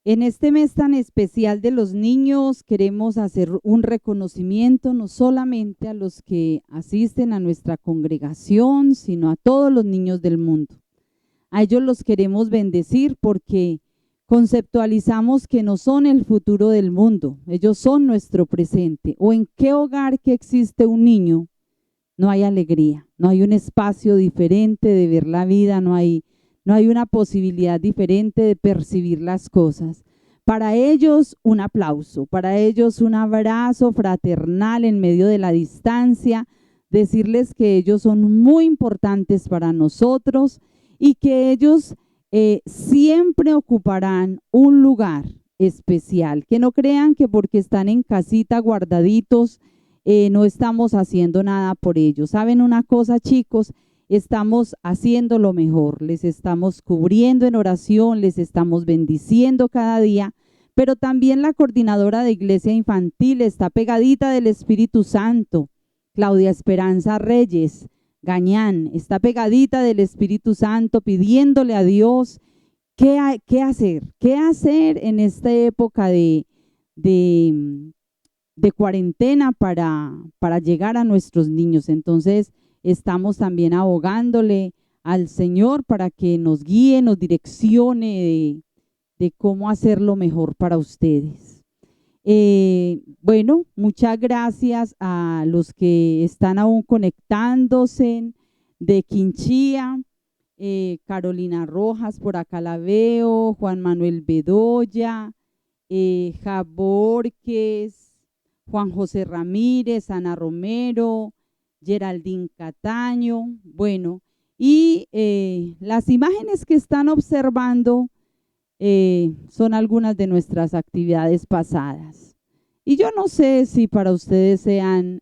En este mes tan especial de los niños queremos hacer un reconocimiento no solamente a los que asisten a nuestra congregación, sino a todos los niños del mundo. A ellos los queremos bendecir porque conceptualizamos que no son el futuro del mundo, ellos son nuestro presente. O en qué hogar que existe un niño, no hay alegría, no hay un espacio diferente de ver la vida, no hay una posibilidad diferente de percibir las cosas. Para ellos un aplauso, para ellos un abrazo fraternal en medio de la distancia, decirles que ellos son muy importantes para nosotros y que ellos siempre ocuparán un lugar especial, que no crean que porque están en casita guardaditos no estamos haciendo nada por ellos. ¿Saben una cosa, chicos? Estamos haciendo lo mejor, les estamos cubriendo en oración, les estamos bendiciendo cada día, pero también la coordinadora de Iglesia Infantil está pegadita del Espíritu Santo, Claudia Esperanza Reyes Gañán, está pegadita del Espíritu Santo pidiéndole a Dios qué hacer en esta época de cuarentena para llegar a nuestros niños. Entonces, estamos también abogándole al Señor para que nos guíe, nos direccione de cómo hacerlo mejor para ustedes. Bueno, muchas gracias a los que están aún conectándose de Quinchía, Carolina Rojas, por acá la veo, Juan Manuel Bedoya, Jaborques, Juan José Ramírez, Ana Romero, Geraldine Cataño, bueno, y las imágenes que están observando son algunas de nuestras actividades pasadas. Y yo no sé si para ustedes sean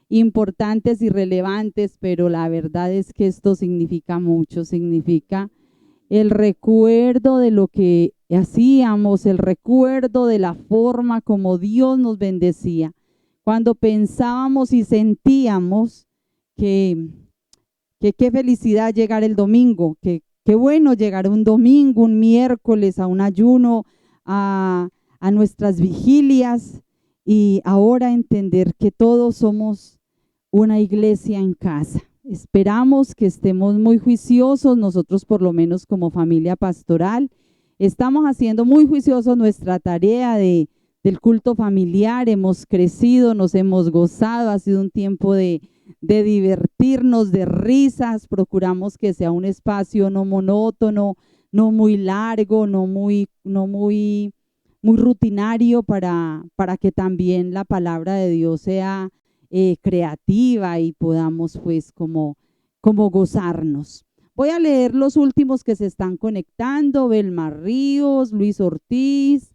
importantes y relevantes, pero la verdad es que esto significa mucho, significa el recuerdo de lo que hacíamos, el recuerdo de la forma como Dios nos bendecía. Cuando pensábamos y sentíamos que qué felicidad llegar el domingo, que qué bueno llegar un domingo, un miércoles, a un ayuno, a nuestras vigilias, y ahora entender que todos somos una iglesia en casa. Esperamos que estemos muy juiciosos, nosotros por lo menos como familia pastoral, estamos haciendo muy juiciosos nuestra tarea del culto familiar, hemos crecido, nos hemos gozado, ha sido un tiempo de divertirnos, de risas, procuramos que sea un espacio no monótono, no muy largo, no muy rutinario para que también la palabra de Dios sea creativa y podamos pues como gozarnos. Voy a leer los últimos que se están conectando: Belma Ríos, Luis Ortiz.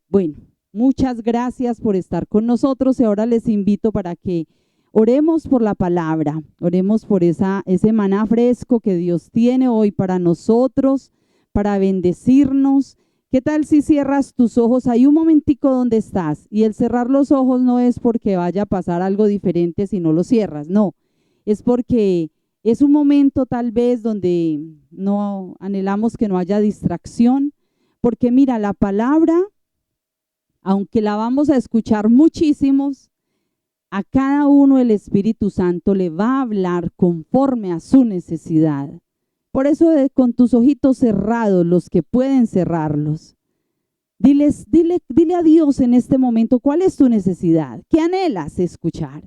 Bueno, muchas gracias por estar con nosotros y ahora les invito para que oremos por la palabra, oremos por ese maná fresco que Dios tiene hoy para nosotros, para bendecirnos. ¿Qué tal si cierras tus ojos ahí un momentico donde estás? Y el cerrar los ojos no es porque vaya a pasar algo diferente si no lo cierras, no. Es porque es un momento tal vez donde no anhelamos que no haya distracción, porque mira, la palabra, aunque la vamos a escuchar muchísimos, a cada uno el Espíritu Santo le va a hablar conforme a su necesidad. Por eso con tus ojitos cerrados, los que pueden cerrarlos, dile a Dios en este momento cuál es tu necesidad, qué anhelas escuchar.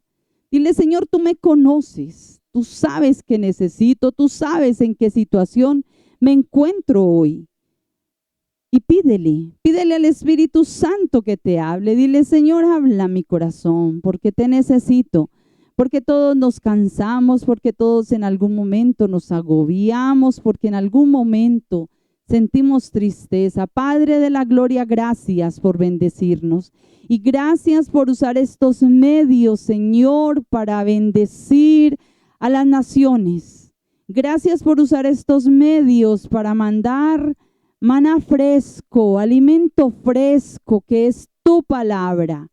Dile: Señor, tú me conoces, tú sabes qué necesito, tú sabes en qué situación me encuentro hoy. Y pídele al Espíritu Santo que te hable. Dile: Señor, habla mi corazón, porque te necesito, porque todos nos cansamos, porque todos en algún momento nos agobiamos, porque en algún momento sentimos tristeza. Padre de la gloria, gracias por bendecirnos y gracias por usar estos medios, Señor, para bendecir a las naciones. Gracias por usar estos medios para mandar maná fresco, alimento fresco, que es tu palabra,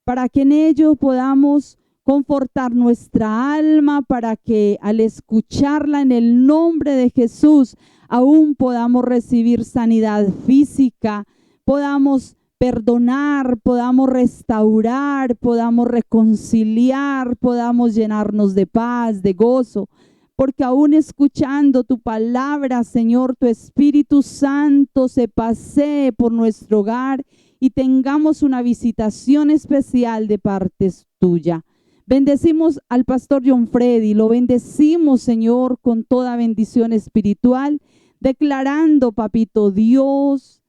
para que en ello podamos confortar nuestra alma para que al escucharla en el nombre de Jesús aún podamos recibir sanidad física, podamos perdonar, podamos restaurar, podamos reconciliar, podamos llenarnos de paz, de gozo, porque aún escuchando tu palabra, Señor, tu Espíritu Santo se pasee por nuestro hogar y tengamos una visitación especial de parte tuya. Bendecimos al pastor John Freddy, lo bendecimos, Señor, con toda bendición espiritual, declarando, papito Dios,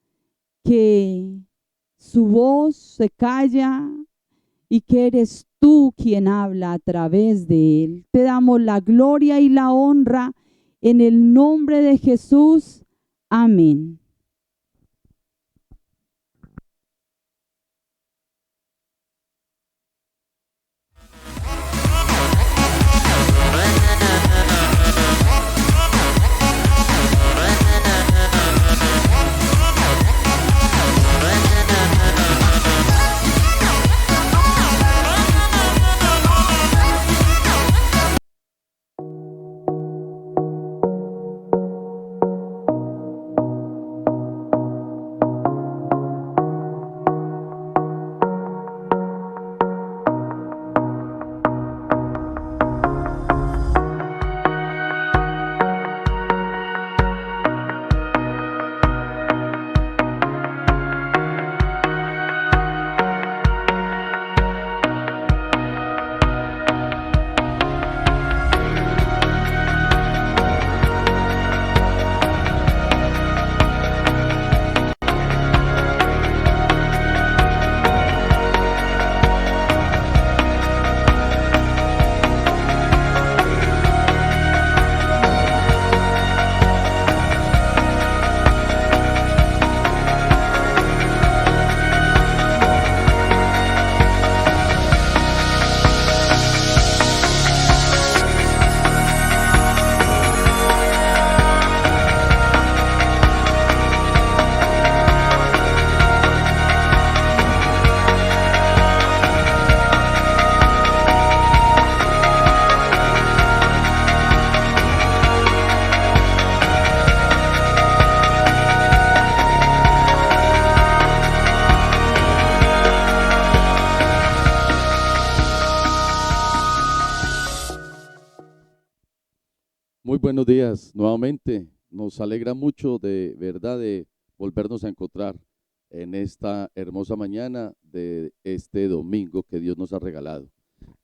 que su voz se calla y que eres tú quien habla a través de él. Te damos la gloria y la honra en el nombre de Jesús. Amén. Muy buenos días nuevamente. Nos alegra mucho de verdad de volvernos a encontrar en esta hermosa mañana de este domingo que Dios nos ha regalado.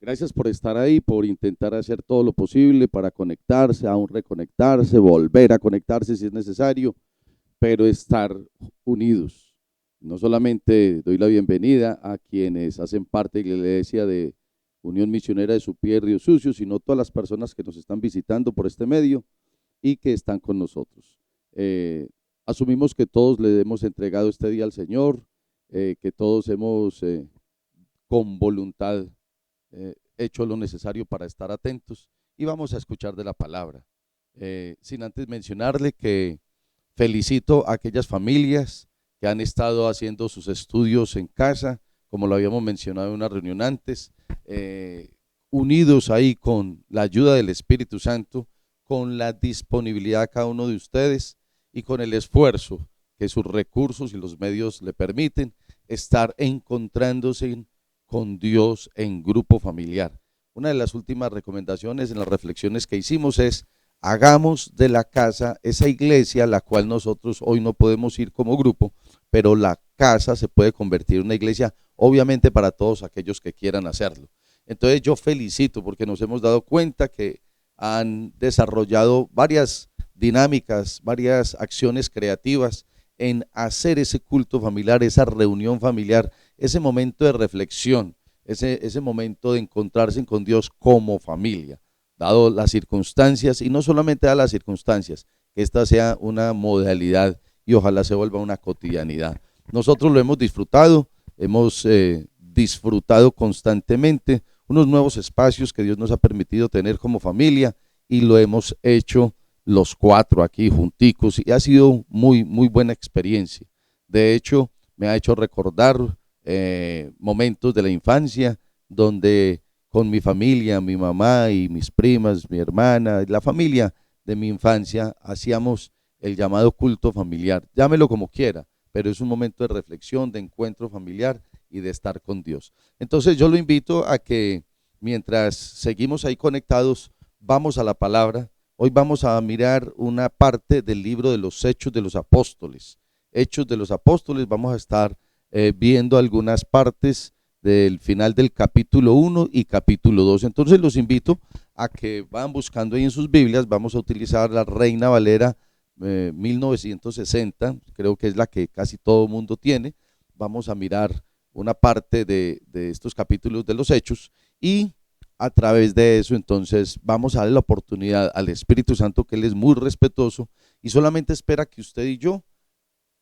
Gracias por estar ahí, por intentar hacer todo lo posible para conectarse, aún reconectarse, volver a conectarse si es necesario, pero estar unidos. No solamente doy la bienvenida a quienes hacen parte de la iglesia de Unión Misionera de Supié, Río Sucio, sino todas las personas que nos están visitando por este medio y que están con nosotros. Asumimos que todos le hemos entregado este día al Señor, que todos hemos con voluntad hecho lo necesario para estar atentos y vamos a escuchar de la palabra. Sin antes mencionarle que felicito a aquellas familias que han estado haciendo sus estudios en casa, como lo habíamos mencionado en una reunión antes, unidos ahí con la ayuda del Espíritu Santo, con la disponibilidad de cada uno de ustedes y con el esfuerzo que sus recursos y los medios le permiten, estar encontrándose con Dios en grupo familiar. Una de las últimas recomendaciones en las reflexiones que hicimos es: hagamos de la casa esa iglesia a la cual nosotros hoy no podemos ir como grupo, pero la casa se puede convertir en una iglesia, obviamente para todos aquellos que quieran hacerlo. Entonces yo felicito porque nos hemos dado cuenta que han desarrollado varias dinámicas, varias acciones creativas en hacer ese culto familiar, esa reunión familiar, ese momento de reflexión, ese momento de encontrarse con Dios como familia, dado las circunstancias, y no solamente a las circunstancias, que esta sea una modalidad y ojalá se vuelva una cotidianidad. Nosotros lo hemos disfrutado, hemos disfrutado constantemente unos nuevos espacios que Dios nos ha permitido tener como familia y lo hemos hecho los cuatro aquí junticos y ha sido muy buena experiencia. De hecho, me ha hecho recordar momentos de la infancia donde con mi familia, mi mamá y mis primas, mi hermana, la familia de mi infancia, hacíamos el llamado culto familiar. Llámelo como quiera, pero es un momento de reflexión, de encuentro familiar y de estar con Dios. Entonces yo lo invito a que mientras seguimos ahí conectados, vamos a la palabra. Hoy vamos a mirar una parte del libro de los Hechos de los Apóstoles. Hechos de los Apóstoles, vamos a estar viendo algunas partes del final del capítulo 1 y capítulo 2. Entonces los invito a que van buscando ahí en sus Biblias. Vamos a utilizar la Reina Valera 1960, creo que es la que casi todo el mundo tiene. Vamos a mirar una parte de estos capítulos de los Hechos y a través de eso entonces vamos a darle la oportunidad al Espíritu Santo, que Él es muy respetuoso y solamente espera que usted y yo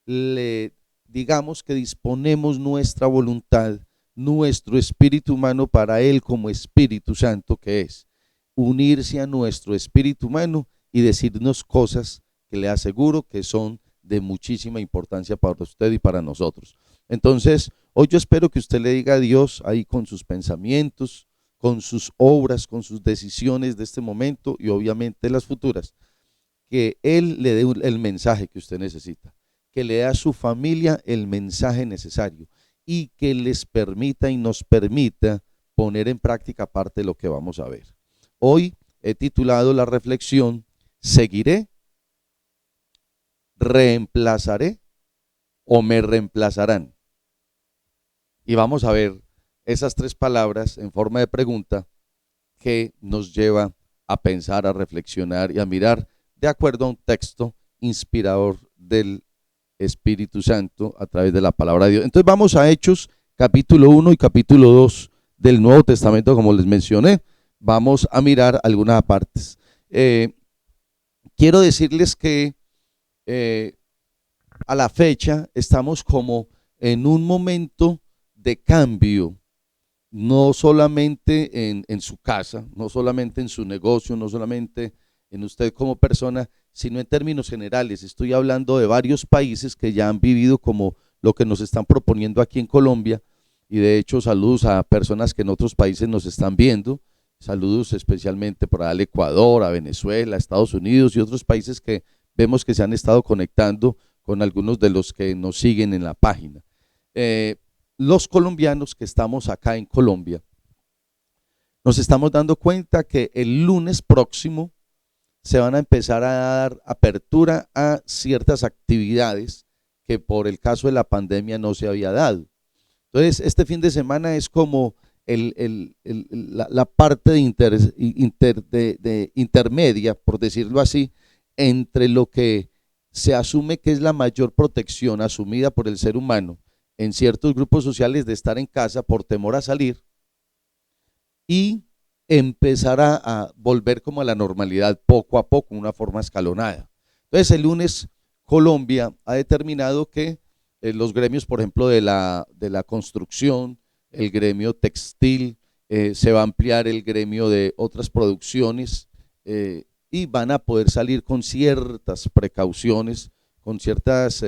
le digamos que disponemos nuestra voluntad, nuestro espíritu humano para Él como Espíritu Santo que es, unirse a nuestro espíritu humano y decirnos cosas que le aseguro que son de muchísima importancia para usted y para nosotros. Entonces, hoy yo espero que usted le diga a Dios ahí con sus pensamientos, con sus obras, con sus decisiones de este momento y obviamente las futuras, que Él le dé el mensaje que usted necesita, que le dé a su familia el mensaje necesario y que les permita y nos permita poner en práctica parte de lo que vamos a ver. Hoy he titulado la reflexión: ¿seguiré, reemplazaré o me reemplazarán? Y vamos a ver esas tres palabras en forma de pregunta que nos lleva a pensar, a reflexionar y a mirar de acuerdo a un texto inspirador del Espíritu Santo a través de la palabra de Dios. Entonces vamos a Hechos capítulo 1 y capítulo 2 del Nuevo Testamento, como les mencioné. Vamos a mirar algunas partes. Quiero decirles que a la fecha estamos como en un momento de cambio, no solamente en su casa, no solamente en su negocio, no solamente en usted como persona, sino en términos generales. Estoy hablando de varios países que ya han vivido como lo que nos están proponiendo aquí en Colombia, y de hecho saludos a personas que en otros países nos están viendo, saludos especialmente por al Ecuador, a Venezuela, a Estados Unidos y otros países que vemos que se han estado conectando con algunos de los que nos siguen en la página. Los colombianos que estamos acá en Colombia, nos estamos dando cuenta que el lunes próximo se van a empezar a dar apertura a ciertas actividades que por el caso de la pandemia no se había dado. Entonces, este fin de semana es como la parte de intermedia, por decirlo así, entre lo que se asume que es la mayor protección asumida por el ser humano en ciertos grupos sociales de estar en casa por temor a salir y empezar a volver como a la normalidad poco a poco, una forma escalonada. Entonces el lunes Colombia ha determinado que los gremios, por ejemplo, de la construcción, el gremio textil, se va a ampliar el gremio de otras producciones y van a poder salir con ciertas precauciones, con ciertas,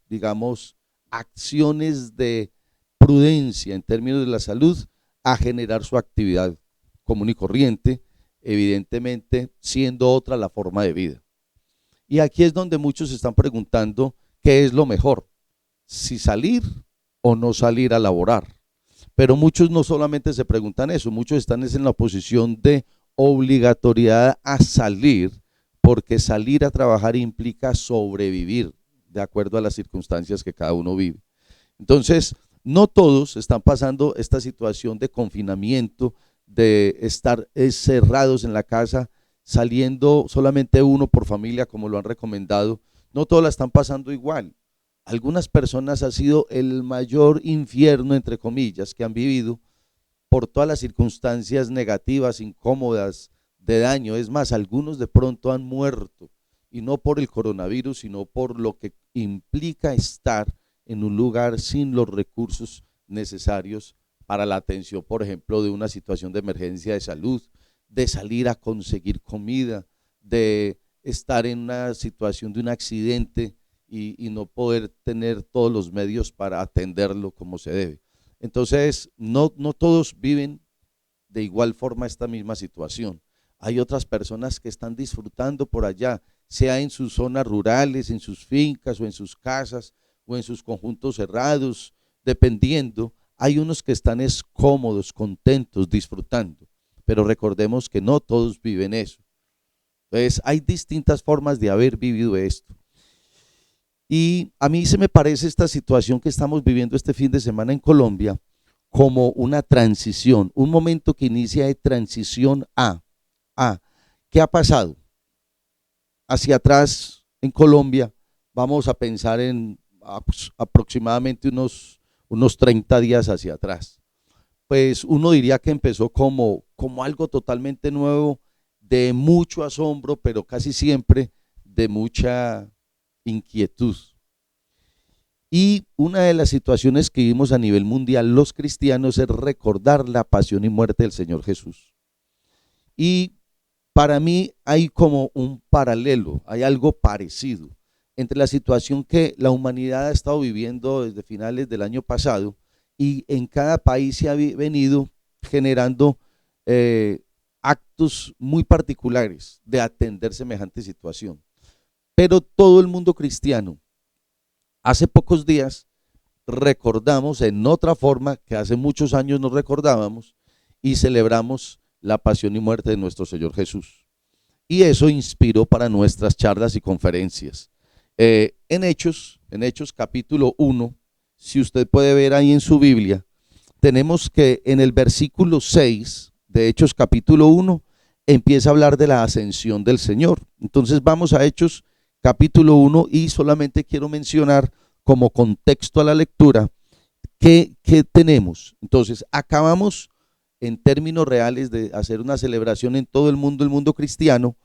digamos, acciones de prudencia en términos de la salud a generar su actividad común y corriente, evidentemente siendo otra la forma de vida. Y aquí es donde muchos se están preguntando qué es lo mejor, si salir o no salir a laborar. Pero muchos no solamente se preguntan eso, muchos están en la posición de obligatoriedad a salir, porque salir a trabajar implica sobrevivir de acuerdo a las circunstancias que cada uno vive. Entonces, no todos están pasando esta situación de confinamiento, de estar cerrados en la casa, saliendo solamente uno por familia, como lo han recomendado. No todos la están pasando igual. Algunas personas ha sido el mayor infierno, entre comillas, que han vivido por todas las circunstancias negativas, incómodas, de daño. Es más, algunos de pronto han muerto, y no por el coronavirus, sino por lo que implica estar en un lugar sin los recursos necesarios para la atención, por ejemplo, de una situación de emergencia de salud, de salir a conseguir comida, de estar en una situación de un accidente y no poder tener todos los medios para atenderlo como se debe. Entonces, no todos viven de igual forma esta misma situación. Hay otras personas que están disfrutando por allá, sea en sus zonas rurales, en sus fincas o en sus casas o en sus conjuntos cerrados, dependiendo. Hay unos que están cómodos, contentos, disfrutando, pero recordemos que no todos viven eso. Entonces hay distintas formas de haber vivido esto. Y a mí se me parece esta situación que estamos viviendo este fin de semana en Colombia como una transición, un momento que inicia de transición a. ¿Qué ha pasado? Hacia atrás en Colombia vamos a pensar en aproximadamente unos 30 días hacia atrás. Pues uno diría que empezó como algo totalmente nuevo, de mucho asombro, pero casi siempre de mucha inquietud. Y una de las situaciones que vimos a nivel mundial los cristianos es recordar la pasión y muerte del Señor Jesús. Y para mí hay como un paralelo, hay algo parecido entre la situación que la humanidad ha estado viviendo desde finales del año pasado, y en cada país se ha venido generando actos muy particulares de atender semejante situación. Pero todo el mundo cristiano, hace pocos días recordamos en otra forma que hace muchos años no recordábamos, y celebramos la pasión y muerte de nuestro Señor Jesús. Y eso inspiró para nuestras charlas y conferencias. En Hechos capítulo 1, si usted puede ver ahí en su Biblia, tenemos que en el versículo 6 de Hechos capítulo 1 empieza a hablar de la ascensión del Señor. Entonces vamos a Hechos capítulo 1 y solamente quiero mencionar como contexto a la lectura que tenemos. Entonces acabamos en términos reales de hacer una celebración en todo el mundo cristiano.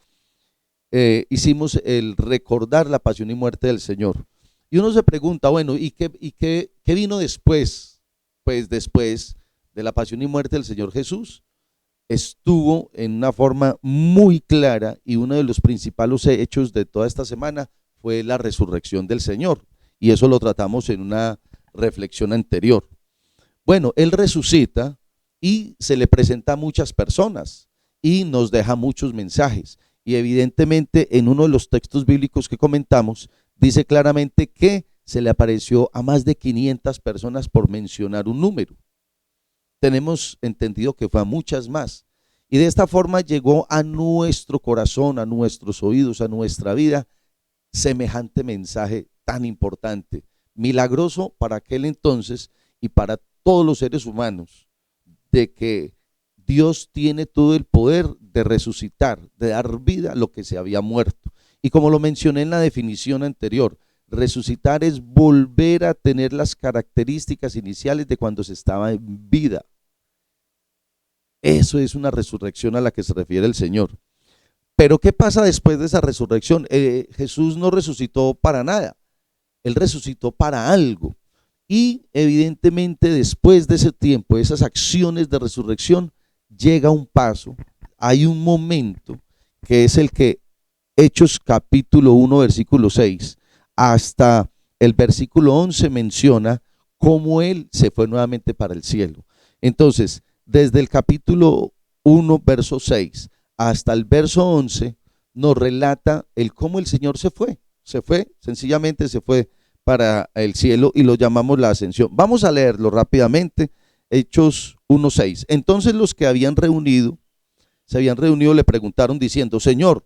Hicimos el recordar la pasión y muerte del Señor. Y uno se pregunta, bueno, ¿y qué vino después? Pues después de la pasión y muerte del Señor Jesús, estuvo en una forma muy clara, y uno de los principales hechos de toda esta semana fue la resurrección del Señor, y eso lo tratamos en una reflexión anterior. Bueno, Él resucita y se le presenta a muchas personas y nos deja muchos mensajes, y evidentemente en uno de los textos bíblicos que comentamos dice claramente que se le apareció a más de 500 personas, por mencionar un número. Tenemos entendido que fue a muchas más, y de esta forma llegó a nuestro corazón, a nuestros oídos, a nuestra vida, semejante mensaje tan importante, milagroso para aquel entonces y para todos los seres humanos, de que Dios tiene todo el poder de resucitar, de dar vida a lo que se había muerto. Y como lo mencioné en la definición anterior, resucitar es volver a tener las características iniciales de cuando se estaba en vida. Eso es una resurrección a la que se refiere el Señor. Pero ¿qué pasa después de esa resurrección? Jesús no resucitó para nada, Él resucitó para algo. Y evidentemente después de ese tiempo, esas acciones de resurrección, llega un paso, hay un momento que es el que Hechos capítulo 1 versículo 6 hasta el versículo 11 menciona cómo Él se fue nuevamente para el cielo. Entonces, desde el capítulo 1 verso 6 hasta el verso 11 nos relata el cómo el Señor sencillamente se fue para el cielo, y lo llamamos la ascensión. Vamos a leerlo rápidamente. Hechos 1:6. Entonces los que se habían reunido le preguntaron diciendo: Señor,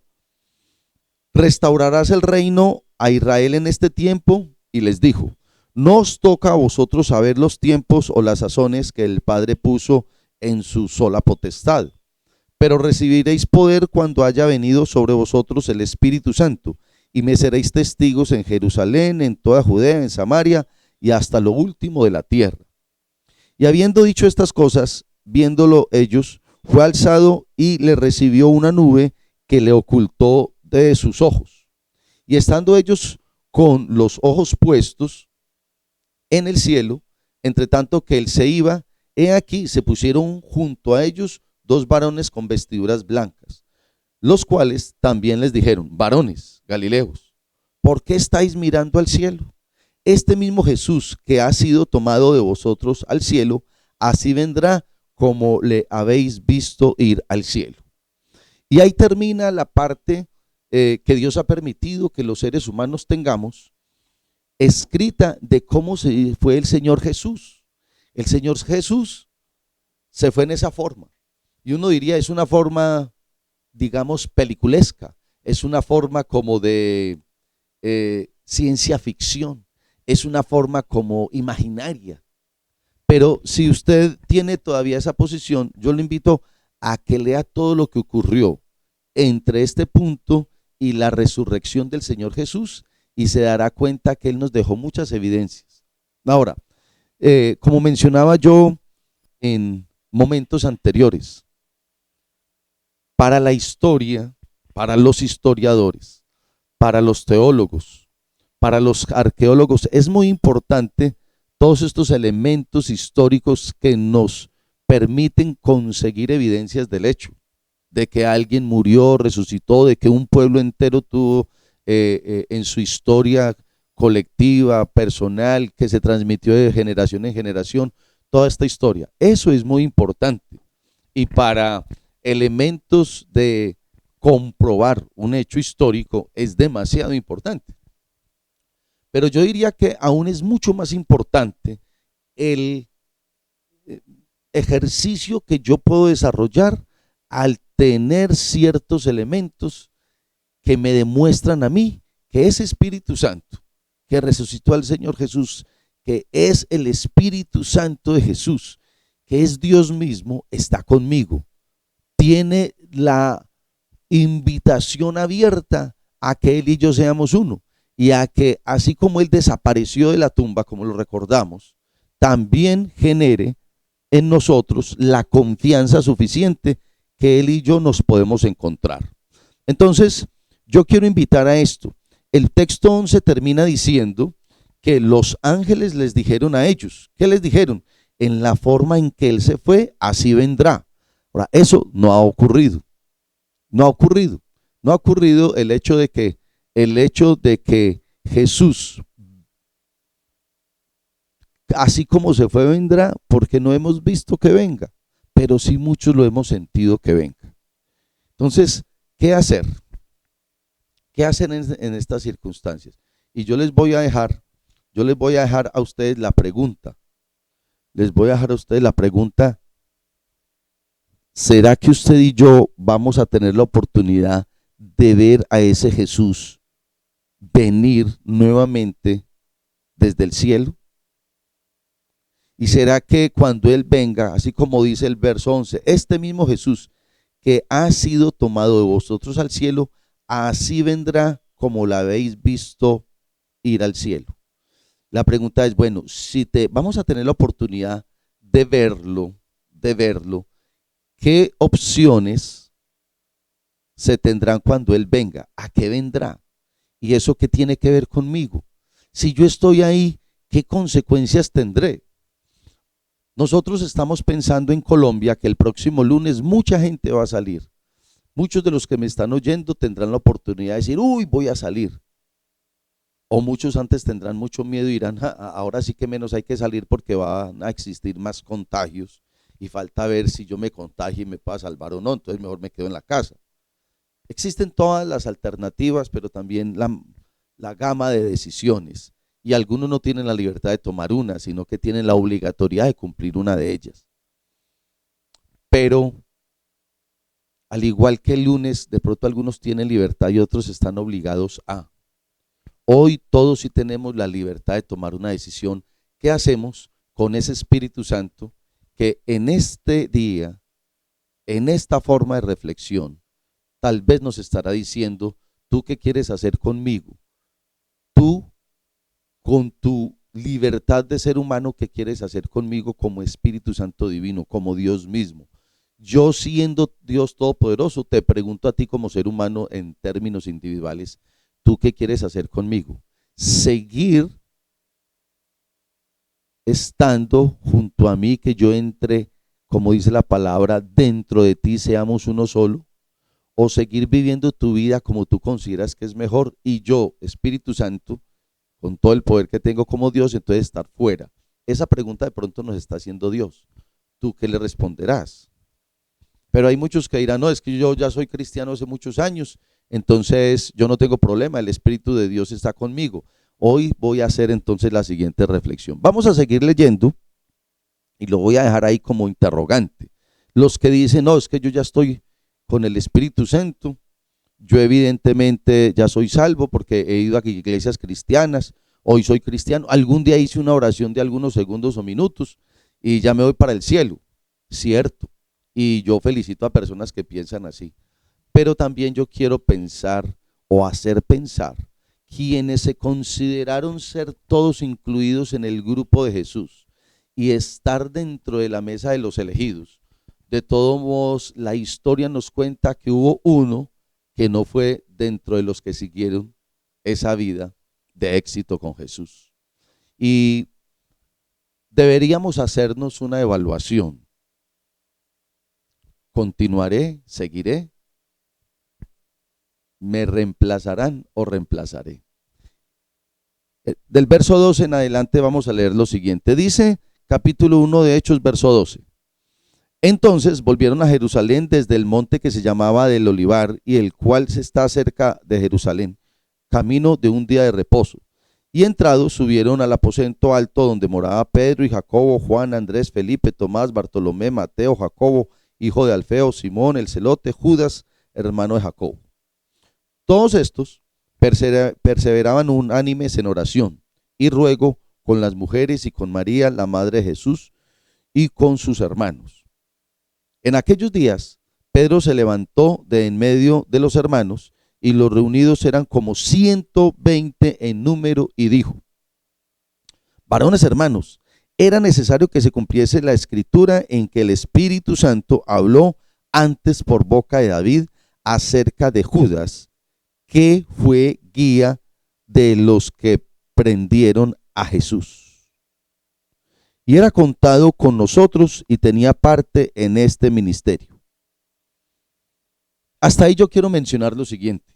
¿restaurarás el reino a Israel en este tiempo? Y les dijo: no os toca a vosotros saber los tiempos o las sazones que el Padre puso en su sola potestad, pero recibiréis poder cuando haya venido sobre vosotros el Espíritu Santo, y me seréis testigos en Jerusalén, en toda Judea, en Samaria y hasta lo último de la tierra. Y habiendo dicho estas cosas, viéndolo ellos, fue alzado y le recibió una nube que le ocultó de sus ojos. Y estando ellos con los ojos puestos en el cielo, entre tanto que él se iba, he aquí se pusieron junto a ellos 2 varones con vestiduras blancas, los cuales también les dijeron: varones Galileos, ¿por qué estáis mirando al cielo? Este mismo Jesús que ha sido tomado de vosotros al cielo, así vendrá como le habéis visto ir al cielo. Y ahí termina la parte que Dios ha permitido que los seres humanos tengamos, escrita de cómo se fue el Señor Jesús. El Señor Jesús se fue en esa forma. Y uno diría, es una forma, digamos, peliculesca. Es una forma como de ciencia ficción. Es una forma como imaginaria. Pero si usted tiene todavía esa posición, yo le invito a que lea todo lo que ocurrió entre este punto y la resurrección del Señor Jesús y se dará cuenta que Él nos dejó muchas evidencias. Ahora, como mencionaba yo en momentos anteriores, para la historia, para los historiadores, para los teólogos, para los arqueólogos, es muy importante todos estos elementos históricos que nos permiten conseguir evidencias del hecho, de que alguien murió, resucitó, de que un pueblo entero tuvo en su historia colectiva, personal, que se transmitió de generación en generación, toda esta historia. Eso es muy importante. Y para elementos de comprobar un hecho histórico es demasiado importante. Pero yo diría que aún es mucho más importante el ejercicio que yo puedo desarrollar al tener ciertos elementos que me demuestran a mí que ese Espíritu Santo que resucitó al Señor Jesús, que es el Espíritu Santo de Jesús, que es Dios mismo, está conmigo. Tiene la invitación abierta a que Él y yo seamos uno y a que así como Él desapareció de la tumba, como lo recordamos, también genere en nosotros la confianza suficiente que Él y yo nos podemos encontrar. Entonces, yo quiero invitar a esto. El texto 11 termina diciendo que los ángeles les dijeron a ellos. ¿Qué les dijeron? En la forma en que Él se fue, así vendrá. Ahora, eso no ha ocurrido. No ha ocurrido. No ha ocurrido el hecho de que Jesús, así como se fue, vendrá, porque no hemos visto que venga, pero sí muchos lo hemos sentido que venga. Entonces, ¿qué hacer? ¿Qué hacer en estas circunstancias? Y yo les voy a dejar a ustedes la pregunta. Les voy a dejar a ustedes la pregunta. ¿Será que usted y yo vamos a tener la oportunidad de ver a ese Jesús venir nuevamente desde el cielo? ¿Y será que cuando Él venga, así como dice el verso 11, este mismo Jesús que ha sido tomado de vosotros al cielo, así vendrá como la habéis visto ir al cielo? La pregunta es, bueno, si vamos a tener la oportunidad de verlo, ¿qué opciones se tendrán cuando Él venga? ¿A qué vendrá? ¿Y eso qué tiene que ver conmigo? Si yo estoy ahí, ¿qué consecuencias tendré? Nosotros estamos pensando en Colombia que el próximo lunes mucha gente va a salir. Muchos de los que me están oyendo tendrán la oportunidad de decir, uy, voy a salir. O muchos antes tendrán mucho miedo y dirán, ahora sí que menos hay que salir porque van a existir más contagios y falta ver si yo me contagio y me puedo salvar o no, entonces mejor me quedo en la casa. Existen todas las alternativas, pero también la gama de decisiones. Y algunos no tienen la libertad de tomar una, sino que tienen la obligatoriedad de cumplir una de ellas. Pero al igual que el lunes, de pronto algunos tienen libertad y otros están obligados a. Hoy todos sí tenemos la libertad de tomar una decisión. ¿Qué hacemos con ese Espíritu Santo que en este día, en esta forma de reflexión, tal vez nos estará diciendo, ¿tú qué quieres hacer conmigo? Tú, con tu libertad de ser humano, ¿qué quieres hacer conmigo como Espíritu Santo divino, como Dios mismo? Yo, siendo Dios todopoderoso, te pregunto a ti como ser humano en términos individuales, ¿tú qué quieres hacer conmigo? Seguir estando junto a mí, que yo entre, como dice la palabra, dentro de ti seamos uno solo, o seguir viviendo tu vida como tú consideras que es mejor, y yo, Espíritu Santo, con todo el poder que tengo como Dios, entonces estar fuera. Esa pregunta de pronto nos está haciendo Dios. ¿tú qué le responderás? Pero hay muchos que dirán, no, es que yo ya soy cristiano hace muchos años, entonces yo no tengo problema, el Espíritu de Dios está conmigo. Hoy voy a hacer entonces la siguiente reflexión. Vamos a seguir leyendo y lo voy a dejar ahí como interrogante. Los que dicen, no, es que yo ya estoy con el Espíritu Santo, yo evidentemente ya soy salvo porque he ido a iglesias cristianas, hoy soy cristiano, algún día hice una oración de algunos segundos o minutos y ya me voy para el cielo, cierto, y yo felicito a personas que piensan así, pero también yo quiero pensar o hacer pensar quienes se consideraron ser todos incluidos en el grupo de Jesús y estar dentro de la mesa de los elegidos. De todos modos, la historia nos cuenta que hubo uno que no fue dentro de los que siguieron esa vida de éxito con Jesús. Y deberíamos hacernos una evaluación. ¿Continuaré? ¿Seguiré? ¿Me reemplazarán o reemplazaré? Del verso 12 en adelante vamos a leer lo siguiente. Dice capítulo 1 de Hechos, verso 12. Entonces volvieron a Jerusalén desde el monte que se llamaba del Olivar y el cual se está cerca de Jerusalén, camino de un día de reposo. Y entrados subieron al aposento alto donde moraba Pedro y Jacobo, Juan, Andrés, Felipe, Tomás, Bartolomé, Mateo, Jacobo, hijo de Alfeo, Simón, el celote, Judas, hermano de Jacobo. Todos estos perseveraban unánimes en oración y ruego con las mujeres y con María, la madre de Jesús, y con sus hermanos. En aquellos días, Pedro se levantó de en medio de los hermanos, y los reunidos eran como 120 en número, y dijo: varones hermanos, era necesario que se cumpliese la escritura en que el Espíritu Santo habló antes por boca de David acerca de Judas, que fue guía de los que prendieron a Jesús. Y era contado con nosotros y tenía parte en este ministerio. Hasta ahí yo quiero mencionar lo siguiente.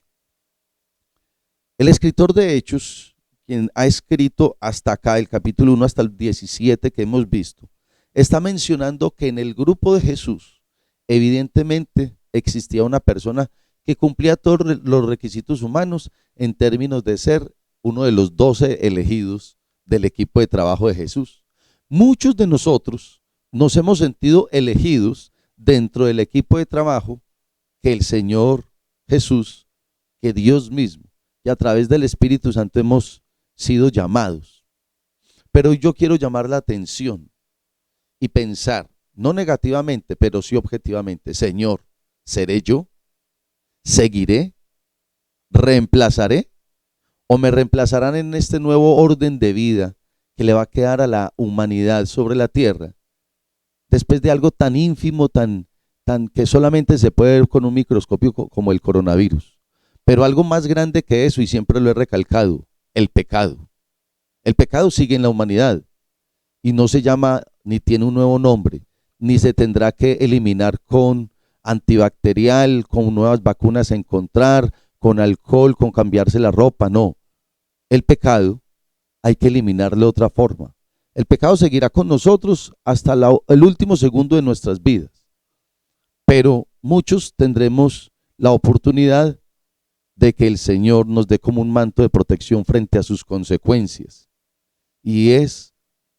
El escritor de Hechos, quien ha escrito hasta acá, el capítulo 1 hasta el 17 que hemos visto, está mencionando que en el grupo de Jesús, evidentemente existía una persona que cumplía todos los requisitos humanos en términos de ser uno de los 12 elegidos del equipo de trabajo de Jesús. Muchos de nosotros nos hemos sentido elegidos dentro del equipo de trabajo que el Señor Jesús, que Dios mismo y a través del Espíritu Santo hemos sido llamados. Pero yo quiero llamar la atención y pensar, no negativamente, pero sí objetivamente: Señor, ¿seré yo? ¿Seguiré? ¿Reemplazaré? ¿O me reemplazarán en este nuevo orden de vida que le va a quedar a la humanidad sobre la tierra, después de algo tan ínfimo, tan que solamente se puede ver con un microscopio como el coronavirus? Pero algo más grande que eso, y siempre lo he recalcado: el pecado. El pecado sigue en la humanidad y no se llama, ni tiene un nuevo nombre, ni se tendrá que eliminar con antibacterial, con nuevas vacunas a encontrar, con alcohol, con cambiarse la ropa. No, el pecado hay que eliminarlo de otra forma. El pecado seguirá con nosotros hasta el último segundo de nuestras vidas, pero muchos tendremos la oportunidad de que el Señor nos dé como un manto de protección frente a sus consecuencias, y es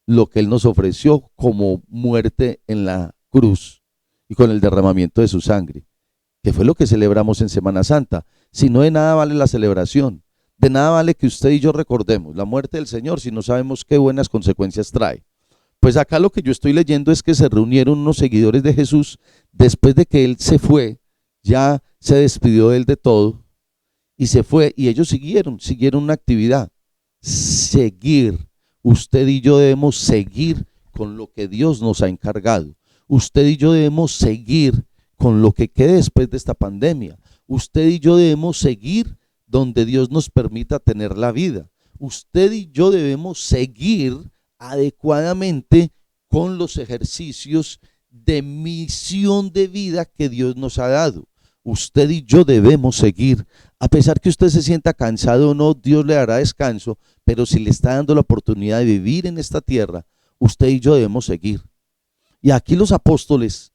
lo que Él nos ofreció como muerte en la cruz y con el derramamiento de su sangre, que fue lo que celebramos en Semana Santa. Si no, de nada vale la celebración. De nada vale que usted y yo recordemos la muerte del Señor si no sabemos qué buenas consecuencias trae. Pues acá lo que yo estoy leyendo es que se reunieron unos seguidores de Jesús después de que Él se fue, ya se despidió de Él de todo y se fue, y ellos siguieron una actividad. Seguir. Usted y yo debemos seguir con lo que Dios nos ha encargado. Usted y yo debemos seguir con lo que quede después de esta pandemia. Usted y yo debemos seguir donde Dios nos permita tener la vida. Usted y yo debemos seguir adecuadamente con los ejercicios de misión de vida que Dios nos ha dado. Usted y yo debemos seguir, a pesar que usted se sienta cansado o no, Dios le dará descanso, pero si le está dando la oportunidad de vivir en esta tierra, usted y yo debemos seguir. Y aquí los apóstoles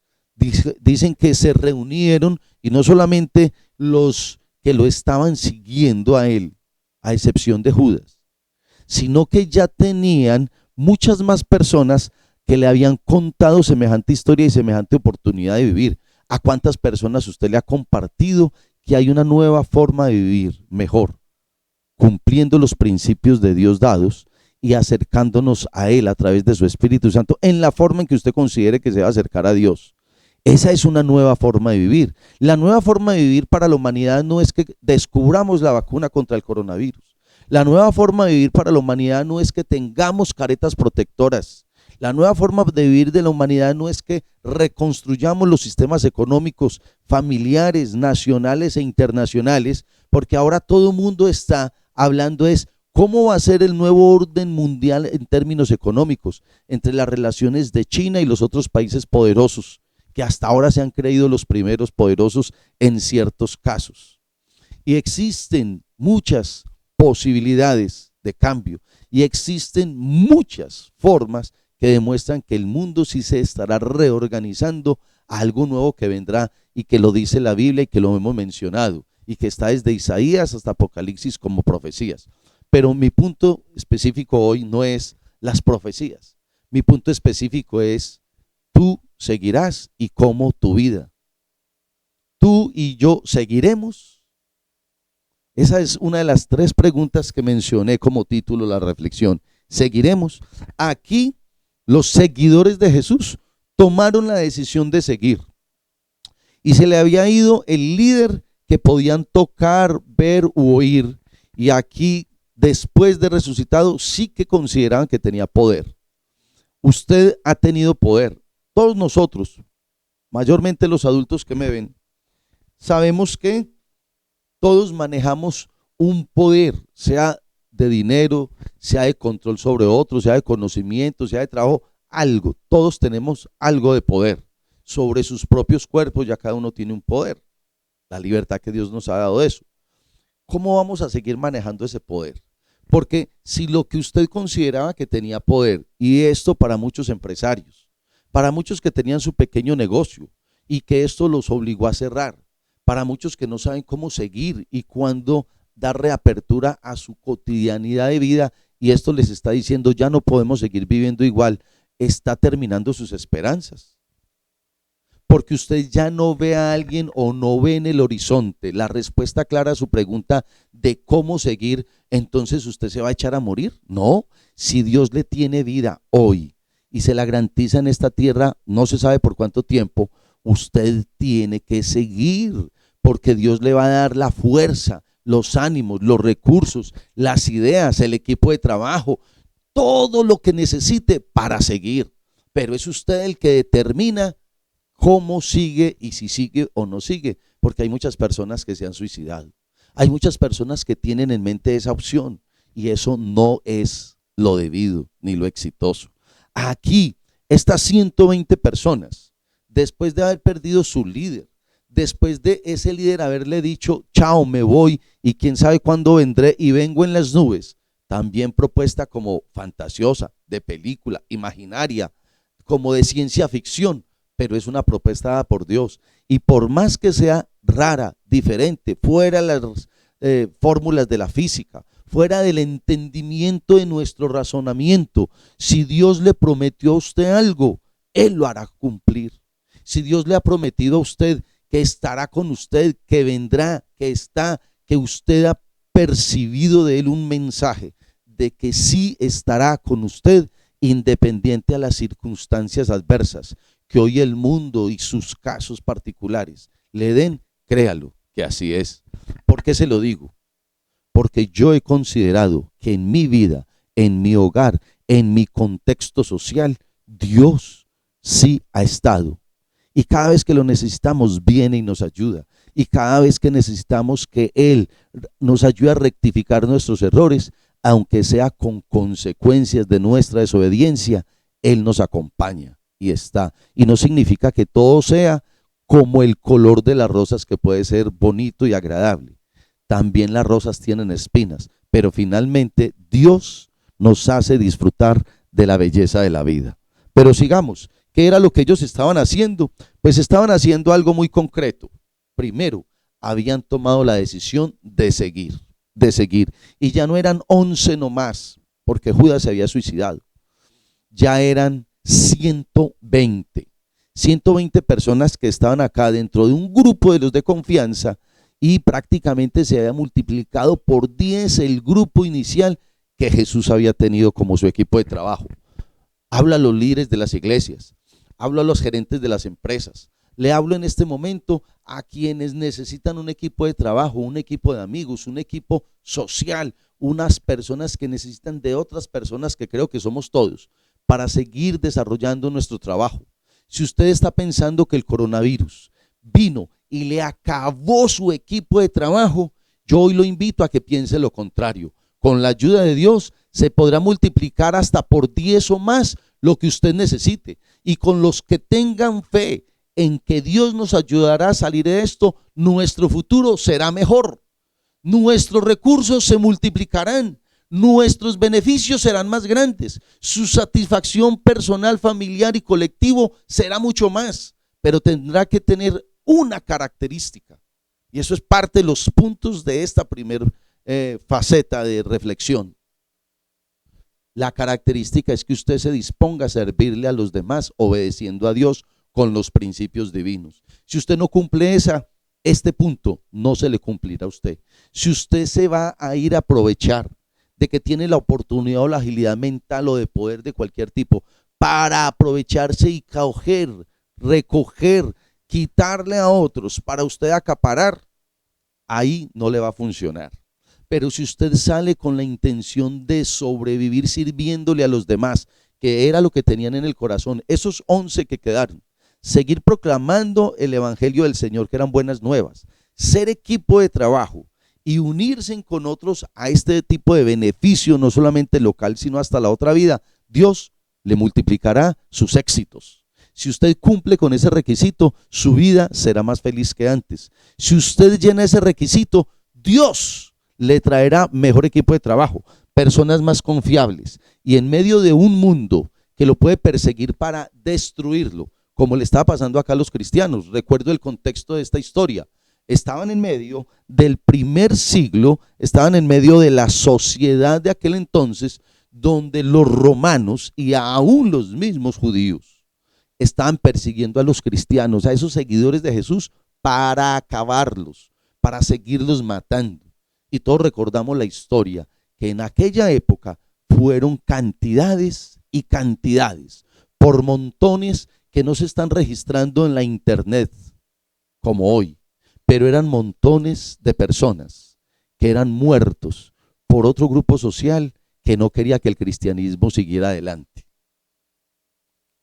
dicen que se reunieron, y no solamente los que lo estaban siguiendo a él, a excepción de Judas, sino que ya tenían muchas más personas que le habían contado semejante historia y semejante oportunidad de vivir. ¿A cuántas personas usted le ha compartido que hay una nueva forma de vivir mejor, cumpliendo los principios de Dios dados y acercándonos a Él a través de su Espíritu Santo en la forma en que usted considere que se va a acercar a Dios? Esa es una nueva forma de vivir. La nueva forma de vivir para la humanidad no es que descubramos la vacuna contra el coronavirus. La nueva forma de vivir para la humanidad no es que tengamos caretas protectoras. La nueva forma de vivir de la humanidad no es que reconstruyamos los sistemas económicos, familiares, nacionales e internacionales, porque ahora todo el mundo está hablando es cómo va a ser el nuevo orden mundial en términos económicos entre las relaciones de China y los otros países poderosos, que hasta ahora se han creído los primeros poderosos en ciertos casos. Y existen muchas posibilidades de cambio y existen muchas formas que demuestran que el mundo sí se estará reorganizando a algo nuevo que vendrá, y que lo dice la Biblia y que lo hemos mencionado y que está desde Isaías hasta Apocalipsis como profecías. Pero mi punto específico hoy no es las profecías. Mi punto específico es: tú seguirás, y cómo tu vida. Tú y yo seguiremos. Esa es una de las 3 preguntas que mencioné como título de la reflexión. ¿Seguiremos? Aquí los seguidores de Jesús tomaron la decisión de seguir, y se le había ido el líder que podían tocar, ver u oír, y aquí después de resucitado sí que consideraban que tenía poder. Usted ha tenido poder. Todos nosotros, mayormente los adultos que me ven, sabemos que todos manejamos un poder, sea de dinero, sea de control sobre otros, sea de conocimiento, sea de trabajo, algo. Todos tenemos algo de poder sobre sus propios cuerpos. Ya cada uno tiene un poder, la libertad que Dios nos ha dado de eso. ¿Cómo vamos a seguir manejando ese poder? Porque si lo que usted consideraba que tenía poder, y esto para muchos empresarios, para muchos que tenían su pequeño negocio y que esto los obligó a cerrar, para muchos que no saben cómo seguir y cuándo dar reapertura a su cotidianidad de vida, y esto les está diciendo ya no podemos seguir viviendo igual, está terminando sus esperanzas. Porque usted ya no ve a alguien o no ve en el horizonte la respuesta clara a su pregunta de cómo seguir, entonces usted se va a echar a morir. No, si Dios le tiene vida hoy y se la garantiza en esta tierra, no se sabe por cuánto tiempo, usted tiene que seguir, porque Dios le va a dar la fuerza, los ánimos, los recursos, las ideas, el equipo de trabajo, todo lo que necesite para seguir. Pero es usted el que determina cómo sigue y si sigue o no sigue, porque hay muchas personas que se han suicidado. Hay muchas personas que tienen en mente esa opción, y eso no es lo debido ni lo exitoso. Aquí, estas 120 personas, después de haber perdido su líder, después de ese líder haberle dicho chao, me voy y quién sabe cuándo vendré y vengo en las nubes, también propuesta como fantasiosa, de película, imaginaria, como de ciencia ficción, pero es una propuesta dada por Dios, y por más que sea rara, diferente, fuera de las fórmulas de la física, fuera del entendimiento de nuestro razonamiento, si Dios le prometió a usted algo, Él lo hará cumplir. Si Dios le ha prometido a usted que estará con usted, que vendrá, que está, que usted ha percibido de Él un mensaje de que sí estará con usted, independiente a las circunstancias adversas que hoy el mundo y sus casos particulares le den, créalo que así es. ¿Por qué se lo digo? Porque yo he considerado que en mi vida, en mi hogar, en mi contexto social, Dios sí ha estado. Y cada vez que lo necesitamos, viene y nos ayuda. Y cada vez que necesitamos que Él nos ayude a rectificar nuestros errores, aunque sea con consecuencias de nuestra desobediencia, Él nos acompaña y está. Y no significa que todo sea como el color de las rosas, que puede ser bonito y agradable. También las rosas tienen espinas, pero finalmente Dios nos hace disfrutar de la belleza de la vida. Pero sigamos. ¿Qué era lo que ellos estaban haciendo? Pues estaban haciendo algo muy concreto. Primero, habían tomado la decisión de seguir. Y ya no eran 11 nomás, porque Judas se había suicidado. Ya eran 120 personas que estaban acá dentro de un grupo de los de confianza, y prácticamente se había multiplicado por 10 el grupo inicial que Jesús había tenido como su equipo de trabajo. Hablo a los líderes de las iglesias, hablo a los gerentes de las empresas, le hablo en este momento a quienes necesitan un equipo de trabajo, un equipo de amigos, un equipo social, unas personas que necesitan de otras personas, que creo que somos todos, para seguir desarrollando nuestro trabajo. Si usted está pensando que el coronavirus vino y le acabó su equipo de trabajo, yo hoy lo invito a que piense lo contrario. Con la ayuda de Dios se podrá multiplicar hasta por 10 o más lo que usted necesite. Y con los que tengan fe en que Dios nos ayudará a salir de esto, nuestro futuro será mejor. Nuestros recursos se multiplicarán, nuestros beneficios serán más grandes, su satisfacción personal, familiar y colectivo será mucho más, pero tendrá que tener una característica, y eso es parte de los puntos de esta primera faceta de reflexión. La característica es que usted se disponga a servirle a los demás obedeciendo a Dios con los principios divinos. Si usted no cumple este punto, no se le cumplirá a usted. Si usted se va a ir a aprovechar de que tiene la oportunidad o la agilidad mental o de poder de cualquier tipo para aprovecharse y recoger, quitarle a otros para usted acaparar, ahí no le va a funcionar. Pero si usted sale con la intención de sobrevivir sirviéndole a los demás, que era lo que tenían en el corazón, esos 11 que quedaron, seguir proclamando el evangelio del Señor, que eran buenas nuevas, ser equipo de trabajo y unirse con otros a este tipo de beneficio, no solamente local, sino hasta la otra vida, Dios le multiplicará sus éxitos. Si usted cumple con ese requisito, su vida será más feliz que antes. Si usted llena ese requisito, Dios le traerá mejor equipo de trabajo, personas más confiables, y en medio de un mundo que lo puede perseguir para destruirlo, como le estaba pasando acá a los cristianos. Recuerdo el contexto de esta historia. Estaban en medio del primer siglo, estaban en medio de la sociedad de aquel entonces, donde los romanos y aún los mismos judíos estaban persiguiendo a los cristianos, a esos seguidores de Jesús, para acabarlos, para seguirlos matando. Y todos recordamos la historia, que en aquella época fueron cantidades y cantidades, por montones que no se están registrando en la internet como hoy, pero eran montones de personas que eran muertos por otro grupo social que no quería que el cristianismo siguiera adelante.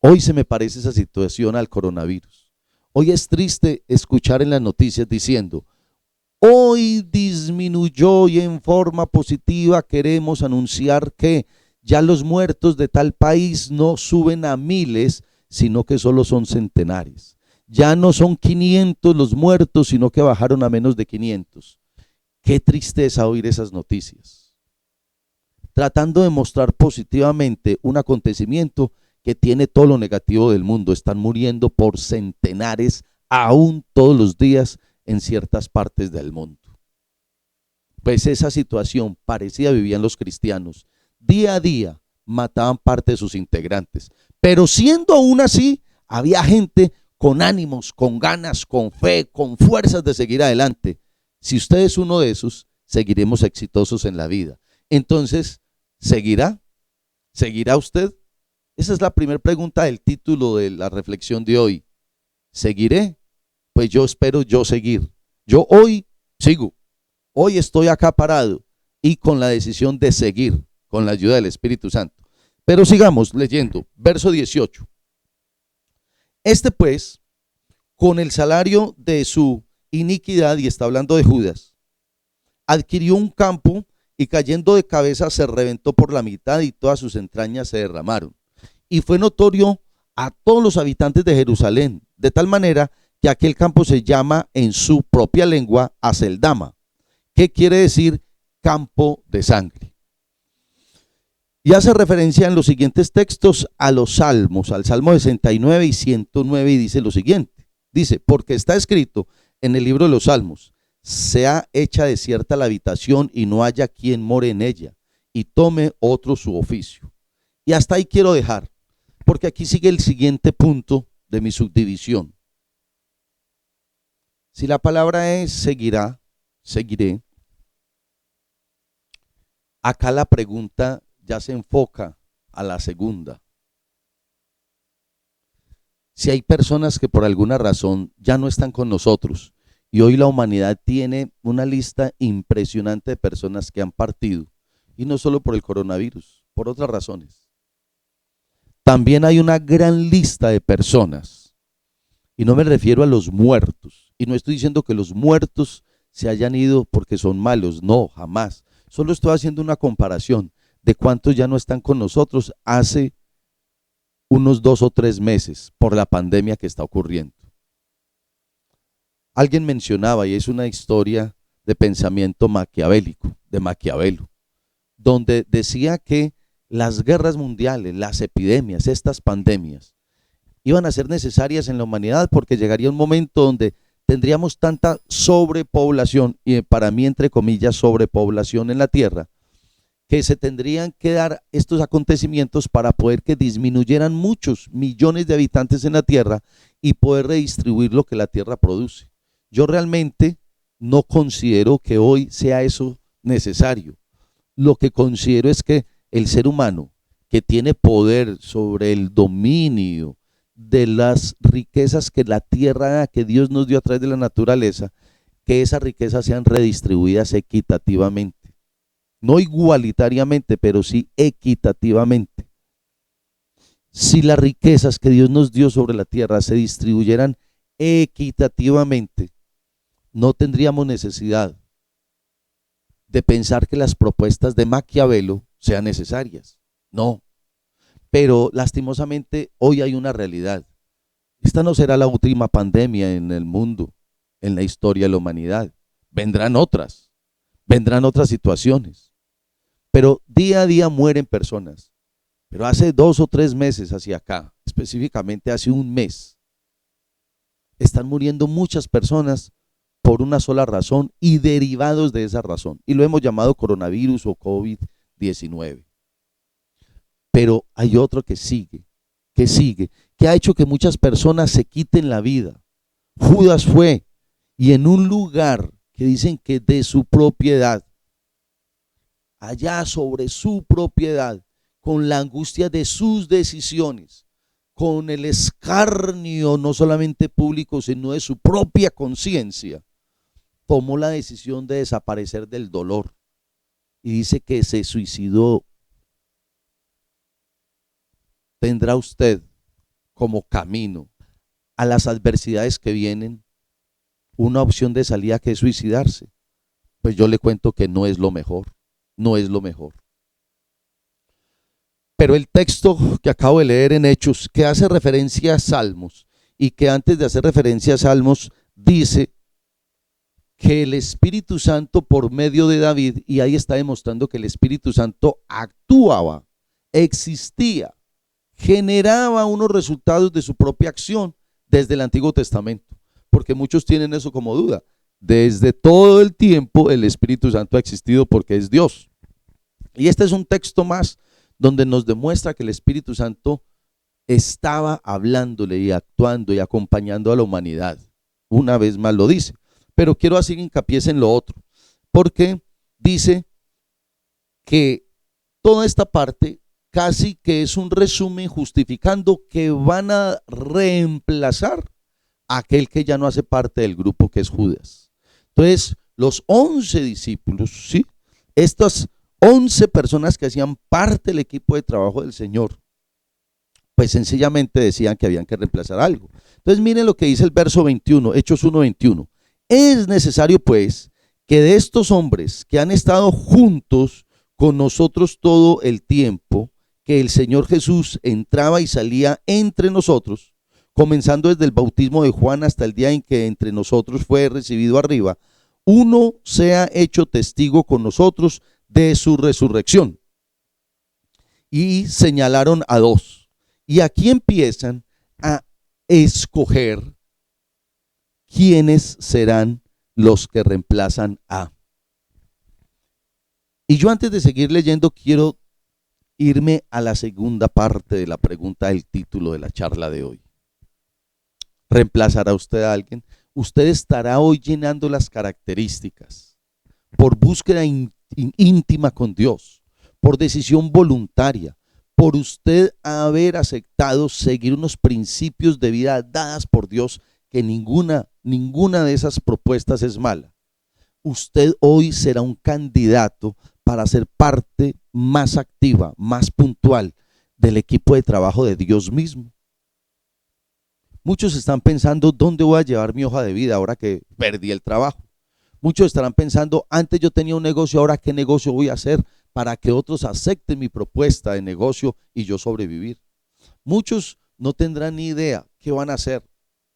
Hoy se me parece esa situación al coronavirus. Hoy es triste escuchar en las noticias diciendo: hoy disminuyó y en forma positiva queremos anunciar que ya los muertos de tal país no suben a miles, sino que solo son centenares. Ya no son 500 los muertos, sino que bajaron a menos de 500. Qué tristeza oír esas noticias, tratando de mostrar positivamente un acontecimiento que tiene todo lo negativo del mundo. Están muriendo por centenares aún todos los días en ciertas partes del mundo. Pues esa situación parecida vivían los cristianos. Día a día mataban parte de sus integrantes, pero siendo aún así, había gente con ánimos, con ganas, con fe, con fuerzas de seguir adelante. Si usted es uno de esos, seguiremos exitosos en la vida. Entonces, ¿seguirá? ¿Seguirá usted? Esa es la primera pregunta del título de la reflexión de hoy. ¿Seguiré? Pues yo espero seguir. Yo hoy sigo. Hoy estoy acá parado y con la decisión de seguir con la ayuda del Espíritu Santo. Pero sigamos leyendo, verso 18. Este pues, con el salario de su iniquidad, y está hablando de Judas, adquirió un campo y cayendo de cabeza se reventó por la mitad y todas sus entrañas se derramaron. Y fue notorio a todos los habitantes de Jerusalén, de tal manera que aquel campo se llama en su propia lengua Aceldama, que quiere decir campo de sangre. Y hace referencia en los siguientes textos a los salmos, al Salmo 69 y 109, y dice lo siguiente. Dice, porque está escrito en el libro de los Salmos, sea hecha desierta la habitación y no haya quien more en ella, y tome otro su oficio. Y hasta ahí quiero dejar, porque aquí sigue el siguiente punto de mi subdivisión. Si la palabra es seguirá, seguiré, acá la pregunta ya se enfoca a la segunda. Si hay personas que por alguna razón ya no están con nosotros y hoy la humanidad tiene una lista impresionante de personas que han partido, y no solo por el coronavirus, por otras razones. También hay una gran lista de personas, y no me refiero a los muertos, y no estoy diciendo que los muertos se hayan ido porque son malos, no, jamás. Solo estoy haciendo una comparación de cuántos ya no están con nosotros hace unos 2 o 3 meses por la pandemia que está ocurriendo. Alguien mencionaba, y es una historia de pensamiento maquiavélico, de Maquiavelo, donde decía que las guerras mundiales, las epidemias, estas pandemias, iban a ser necesarias en la humanidad porque llegaría un momento donde tendríamos tanta sobrepoblación, y para mí entre comillas sobrepoblación en la tierra, que se tendrían que dar estos acontecimientos para poder que disminuyeran muchos millones de habitantes en la tierra y poder redistribuir lo que la tierra produce. Yo realmente no considero que hoy sea eso necesario. Lo que considero es que el ser humano, que tiene poder sobre el dominio de las riquezas que la tierra, que Dios nos dio a través de la naturaleza, que esas riquezas sean redistribuidas equitativamente. No igualitariamente, pero sí equitativamente. Si las riquezas que Dios nos dio sobre la tierra se distribuyeran equitativamente, no tendríamos necesidad de pensar que las propuestas de Maquiavelo sean necesarias. No. Pero lastimosamente hoy hay una realidad. Esta no será la última pandemia en el mundo, en la historia de la humanidad. Vendrán otras situaciones. Pero día a día mueren personas. Pero hace 2 o 3 meses hacia acá, específicamente hace un mes, están muriendo muchas personas por una sola razón y derivados de esa razón. Y lo hemos llamado coronavirus o COVID-19. Pero hay otro que sigue, que ha hecho que muchas personas se quiten la vida. Judas fue, y en un lugar que dicen que de su propiedad, allá sobre su propiedad, con la angustia de sus decisiones, con el escarnio no solamente público, sino de su propia conciencia, tomó la decisión de desaparecer del dolor y dice que se suicidó. ¿Tendrá usted como camino a las adversidades que vienen una opción de salida que es suicidarse? Pues yo le cuento que no es lo mejor. No es lo mejor. Pero el texto que acabo de leer en Hechos, que hace referencia a Salmos, y que antes de hacer referencia a Salmos, dice que el Espíritu Santo por medio de David, y ahí está demostrando que el Espíritu Santo actuaba, existía, generaba unos resultados de su propia acción desde el Antiguo Testamento, porque muchos tienen eso como duda. Desde todo el tiempo el Espíritu Santo ha existido porque es Dios. Y este es un texto más donde nos demuestra que el Espíritu Santo estaba hablándole y actuando y acompañando a la humanidad. Una vez más lo dice. Pero quiero hacer hincapié en lo otro, porque dice que toda esta parte casi que es un resumen justificando que van a reemplazar a aquel que ya no hace parte del grupo, que es Judas. Entonces, los 11 discípulos, ¿sí? Estas 11 personas que hacían parte del equipo de trabajo del Señor, pues sencillamente decían que habían que reemplazar algo. Entonces miren lo que dice el verso 21, Hechos 1:21. Es necesario pues que de estos hombres que han estado juntos con nosotros todo el tiempo que el Señor Jesús entraba y salía entre nosotros, comenzando desde el bautismo de Juan hasta el día en que entre nosotros fue recibido arriba, uno sea hecho testigo con nosotros de su resurrección. y señalaron a 2. Y aquí empiezan a escoger quiénes serán los que reemplazan a. Y yo antes de seguir leyendo quiero irme a la segunda parte de la pregunta del título de la charla de hoy. ¿Reemplazará usted a alguien? Usted estará hoy llenando las características por búsqueda íntima con Dios, por decisión voluntaria, por usted haber aceptado seguir unos principios de vida dadas por Dios, que ninguna de esas propuestas es mala. Usted hoy será un candidato para ser parte más activa, más puntual del equipo de trabajo de Dios mismo. Muchos están pensando, ¿dónde voy a llevar mi hoja de vida ahora que perdí el trabajo? Muchos estarán pensando, antes yo tenía un negocio, ahora qué negocio voy a hacer para que otros acepten mi propuesta de negocio y yo sobrevivir. Muchos no tendrán ni idea qué van a hacer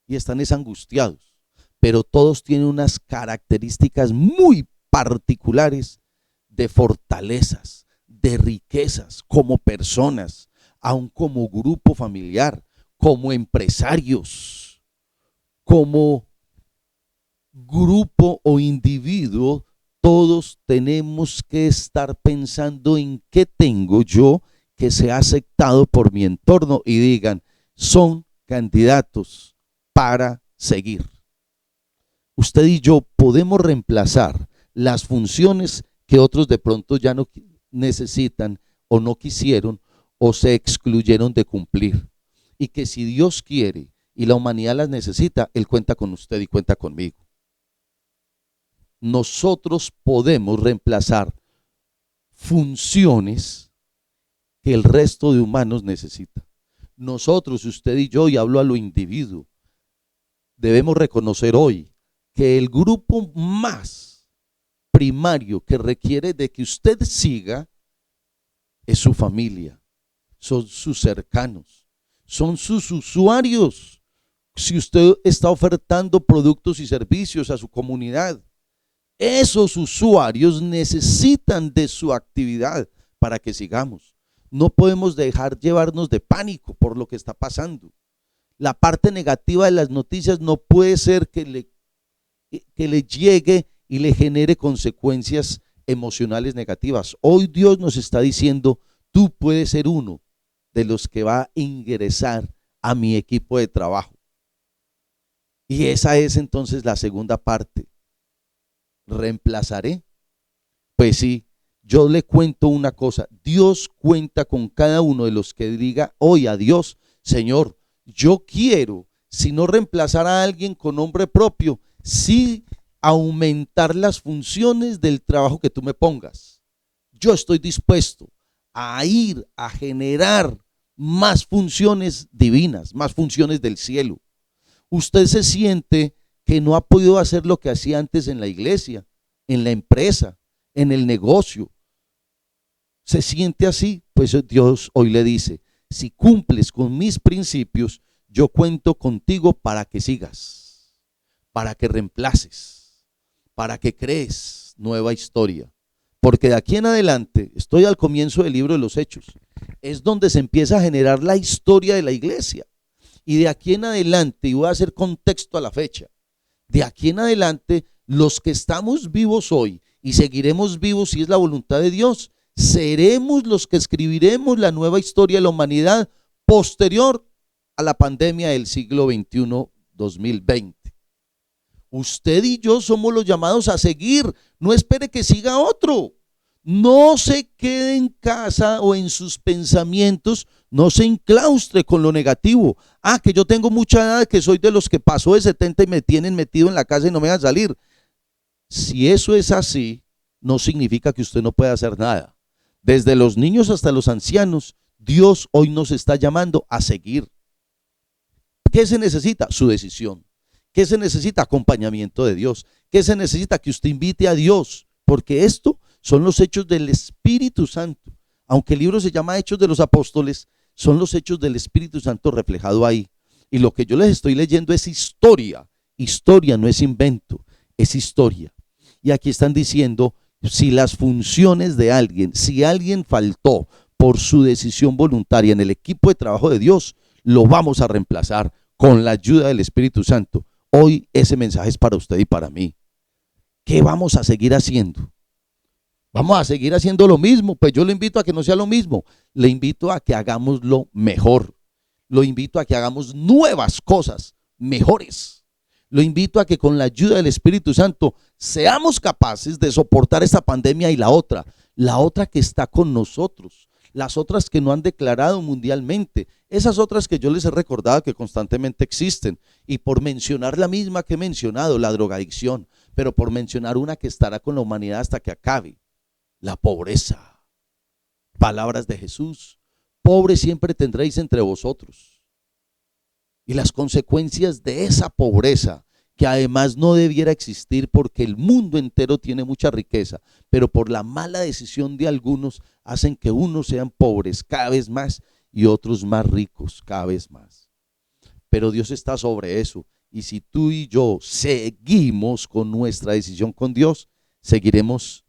y están angustiados, pero todos tienen unas características muy particulares de fortalezas, de riquezas como personas, aun como grupo familiar, como empresarios, como grupo o individuo. Todos tenemos que estar pensando en qué tengo yo que sea aceptado por mi entorno y digan, son candidatos para seguir. Usted y yo podemos reemplazar las funciones que otros de pronto ya no necesitan o no quisieron o se excluyeron de cumplir. Y que si Dios quiere y la humanidad las necesita, Él cuenta con usted y cuenta conmigo. Nosotros podemos reemplazar funciones que el resto de humanos necesita. Nosotros, usted y yo, y hablo a lo individuo, debemos reconocer hoy que el grupo más primario que requiere de que usted siga es su familia, son sus cercanos, son sus usuarios. Si usted está ofertando productos y servicios a su comunidad, esos usuarios necesitan de su actividad para que sigamos. No podemos dejar llevarnos de pánico por lo que está pasando. La parte negativa de las noticias no puede ser que le llegue y le genere consecuencias emocionales negativas. Hoy Dios nos está diciendo, tú puedes ser uno de los que va a ingresar a mi equipo de trabajo. Y esa es entonces la segunda parte. ¿Reemplazaré? Pues sí, yo le cuento una cosa, Dios cuenta con cada uno de los que diga hoy a Dios, Señor, yo quiero, si no reemplazar a alguien con nombre propio, sí aumentar las funciones del trabajo que tú me pongas. Yo estoy dispuesto a ir a generar más funciones divinas, más funciones del cielo. Usted se siente que no ha podido hacer lo que hacía antes en la iglesia, en la empresa, en el negocio. Se siente así, pues Dios hoy le dice, si cumples con mis principios, yo cuento contigo para que sigas, para que reemplaces, para que crees nueva historia. Porque de aquí en adelante, estoy al comienzo del libro de los Hechos, es donde se empieza a generar la historia de la iglesia. Y de aquí en adelante, y voy a hacer contexto a la fecha, de aquí en adelante, los que estamos vivos hoy y seguiremos vivos si es la voluntad de Dios, seremos los que escribiremos la nueva historia de la humanidad posterior a la pandemia del siglo XXI 2020. Usted y yo somos los llamados a seguir, no espere que siga otro. No se quede en casa o en sus pensamientos, no se enclaustre con lo negativo. Que yo tengo mucha edad, que soy de los que pasó de 70 y me tienen metido en la casa y no me dejan salir. Si eso es así, no significa que usted no pueda hacer nada. Desde los niños hasta los ancianos, Dios hoy nos está llamando a seguir. ¿Qué se necesita? Su decisión. ¿Qué se necesita? Acompañamiento de Dios. ¿Qué se necesita? Que usted invite a Dios, porque esto son los hechos del Espíritu Santo. Aunque el libro se llama Hechos de los Apóstoles, son los hechos del Espíritu Santo reflejado ahí. Y lo que yo les estoy leyendo es historia. Historia no es invento, es historia. Y aquí están diciendo, si las funciones de alguien, si alguien faltó por su decisión voluntaria en el equipo de trabajo de Dios, lo vamos a reemplazar con la ayuda del Espíritu Santo. Hoy ese mensaje es para usted y para mí. ¿Qué vamos a seguir haciendo? ¿Vamos a seguir haciendo lo mismo? Pues yo le invito a que no sea lo mismo. Le invito a que hagamos lo mejor. Lo invito a que hagamos nuevas cosas, mejores. Lo invito a que con la ayuda del Espíritu Santo seamos capaces de soportar esta pandemia y la otra que está con nosotros, las otras que no han declarado mundialmente, esas otras que yo les he recordado que constantemente existen, y por mencionar la misma que he mencionado, la drogadicción, pero por mencionar una que estará con la humanidad hasta que acabe, la pobreza. Palabras de Jesús: pobre siempre tendréis entre vosotros. Y las consecuencias de esa pobreza, que además no debiera existir porque el mundo entero tiene mucha riqueza, pero por la mala decisión de algunos hacen que unos sean pobres cada vez más y otros más ricos cada vez más. Pero Dios está sobre eso, y si tú y yo seguimos con nuestra decisión con Dios, seguiremos,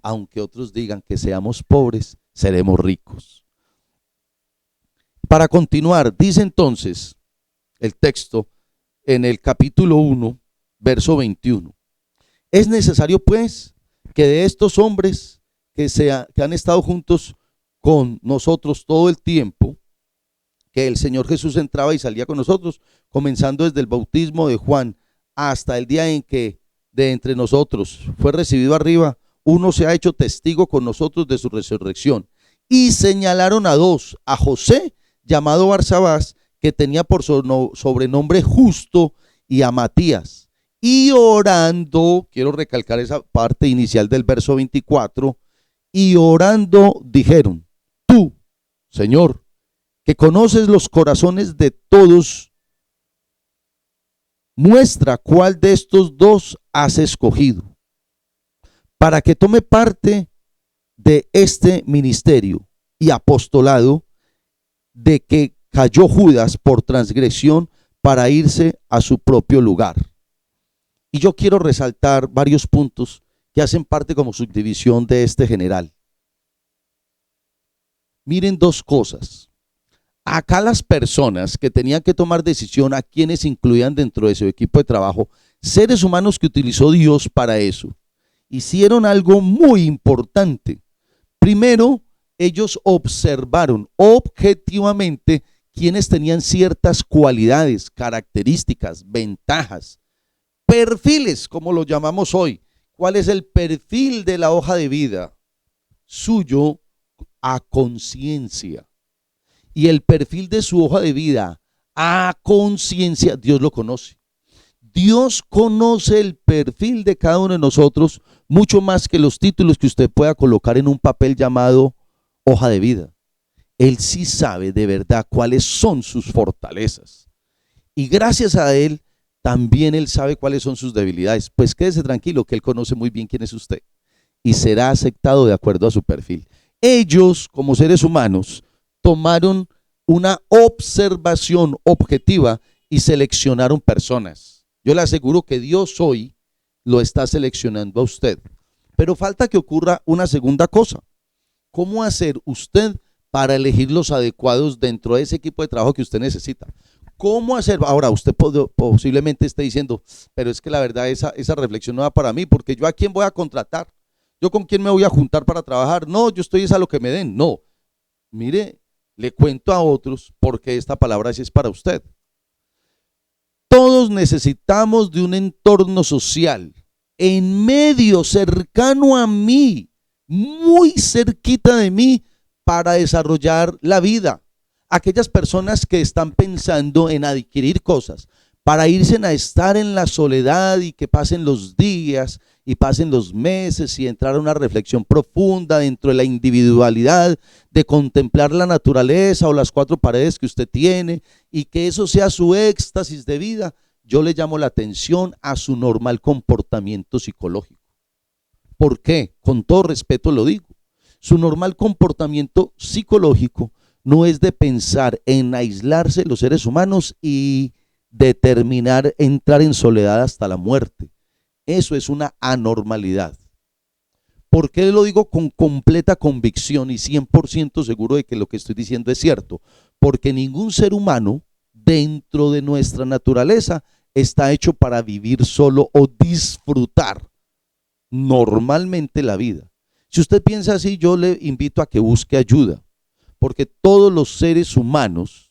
aunque otros digan que seamos pobres, seremos ricos. Para continuar, dice entonces el texto en el capítulo 1, verso 21. Es necesario pues que de estos hombres que han estado juntos con nosotros todo el tiempo, que el Señor Jesús entraba y salía con nosotros, comenzando desde el bautismo de Juan hasta el día en que de entre nosotros fue recibido arriba, uno se ha hecho testigo con nosotros de su resurrección. Y señalaron a dos: a José, llamado Barsabás, que tenía por sobrenombre Justo, y a Matías. Y orando, quiero recalcar esa parte inicial del verso 24, y orando dijeron: tú, Señor, que conoces los corazones de todos, muestra cuál de estos dos has escogido para que tome parte de este ministerio y apostolado de que cayó Judas por transgresión para irse a su propio lugar. Y yo quiero resaltar varios puntos que hacen parte como subdivisión de este general. Miren dos cosas. Acá las personas que tenían que tomar decisión, a quienes incluían dentro de su equipo de trabajo, seres humanos que utilizó Dios para eso, hicieron algo muy importante. Primero, ellos observaron objetivamente quienes tenían ciertas cualidades, características, ventajas, perfiles, como lo llamamos hoy. ¿Cuál es el perfil de la hoja de vida suyo a conciencia? Y el perfil de su hoja de vida a conciencia, Dios lo conoce. Dios conoce el perfil de cada uno de nosotros mucho más que los títulos que usted pueda colocar en un papel llamado hoja de vida. Él sí sabe de verdad cuáles son sus fortalezas. Y gracias a Él, también Él sabe cuáles son sus debilidades. Pues quédese tranquilo que Él conoce muy bien quién es usted y será aceptado de acuerdo a su perfil. Ellos, como seres humanos, tomaron una observación objetiva y seleccionaron personas. Yo le aseguro que Dios hoy lo está seleccionando a usted. Pero falta que ocurra una segunda cosa. ¿Cómo hacer usted para elegir los adecuados dentro de ese equipo de trabajo que usted necesita? ¿Cómo hacer? Ahora, usted posiblemente esté diciendo, pero es que la verdad esa reflexión no va para mí, porque yo a quién voy a contratar, yo con quién me voy a juntar para trabajar. No, yo estoy a lo que me den. No, mire, le cuento a otros porque esta palabra sí es para usted. Todos necesitamos de un entorno social en medio, cercano a mí, muy cerquita de mí, para desarrollar la vida. Aquellas personas que están pensando en adquirir cosas para irse a estar en la soledad y que pasen los días y pasen los meses y entrar a una reflexión profunda dentro de la individualidad, de contemplar la naturaleza o las cuatro paredes que usted tiene y que eso sea su éxtasis de vida. Yo le llamo la atención a su normal comportamiento psicológico. ¿Por qué? Con todo respeto lo digo. Su normal comportamiento psicológico no es de pensar en aislarse los seres humanos y determinar entrar en soledad hasta la muerte. Eso es una anormalidad. ¿Por qué lo digo con completa convicción y 100% seguro de que lo que estoy diciendo es cierto? Porque ningún ser humano dentro de nuestra naturaleza está hecho para vivir solo o disfrutar normalmente la vida. Si usted piensa así, yo le invito a que busque ayuda, porque todos los seres humanos,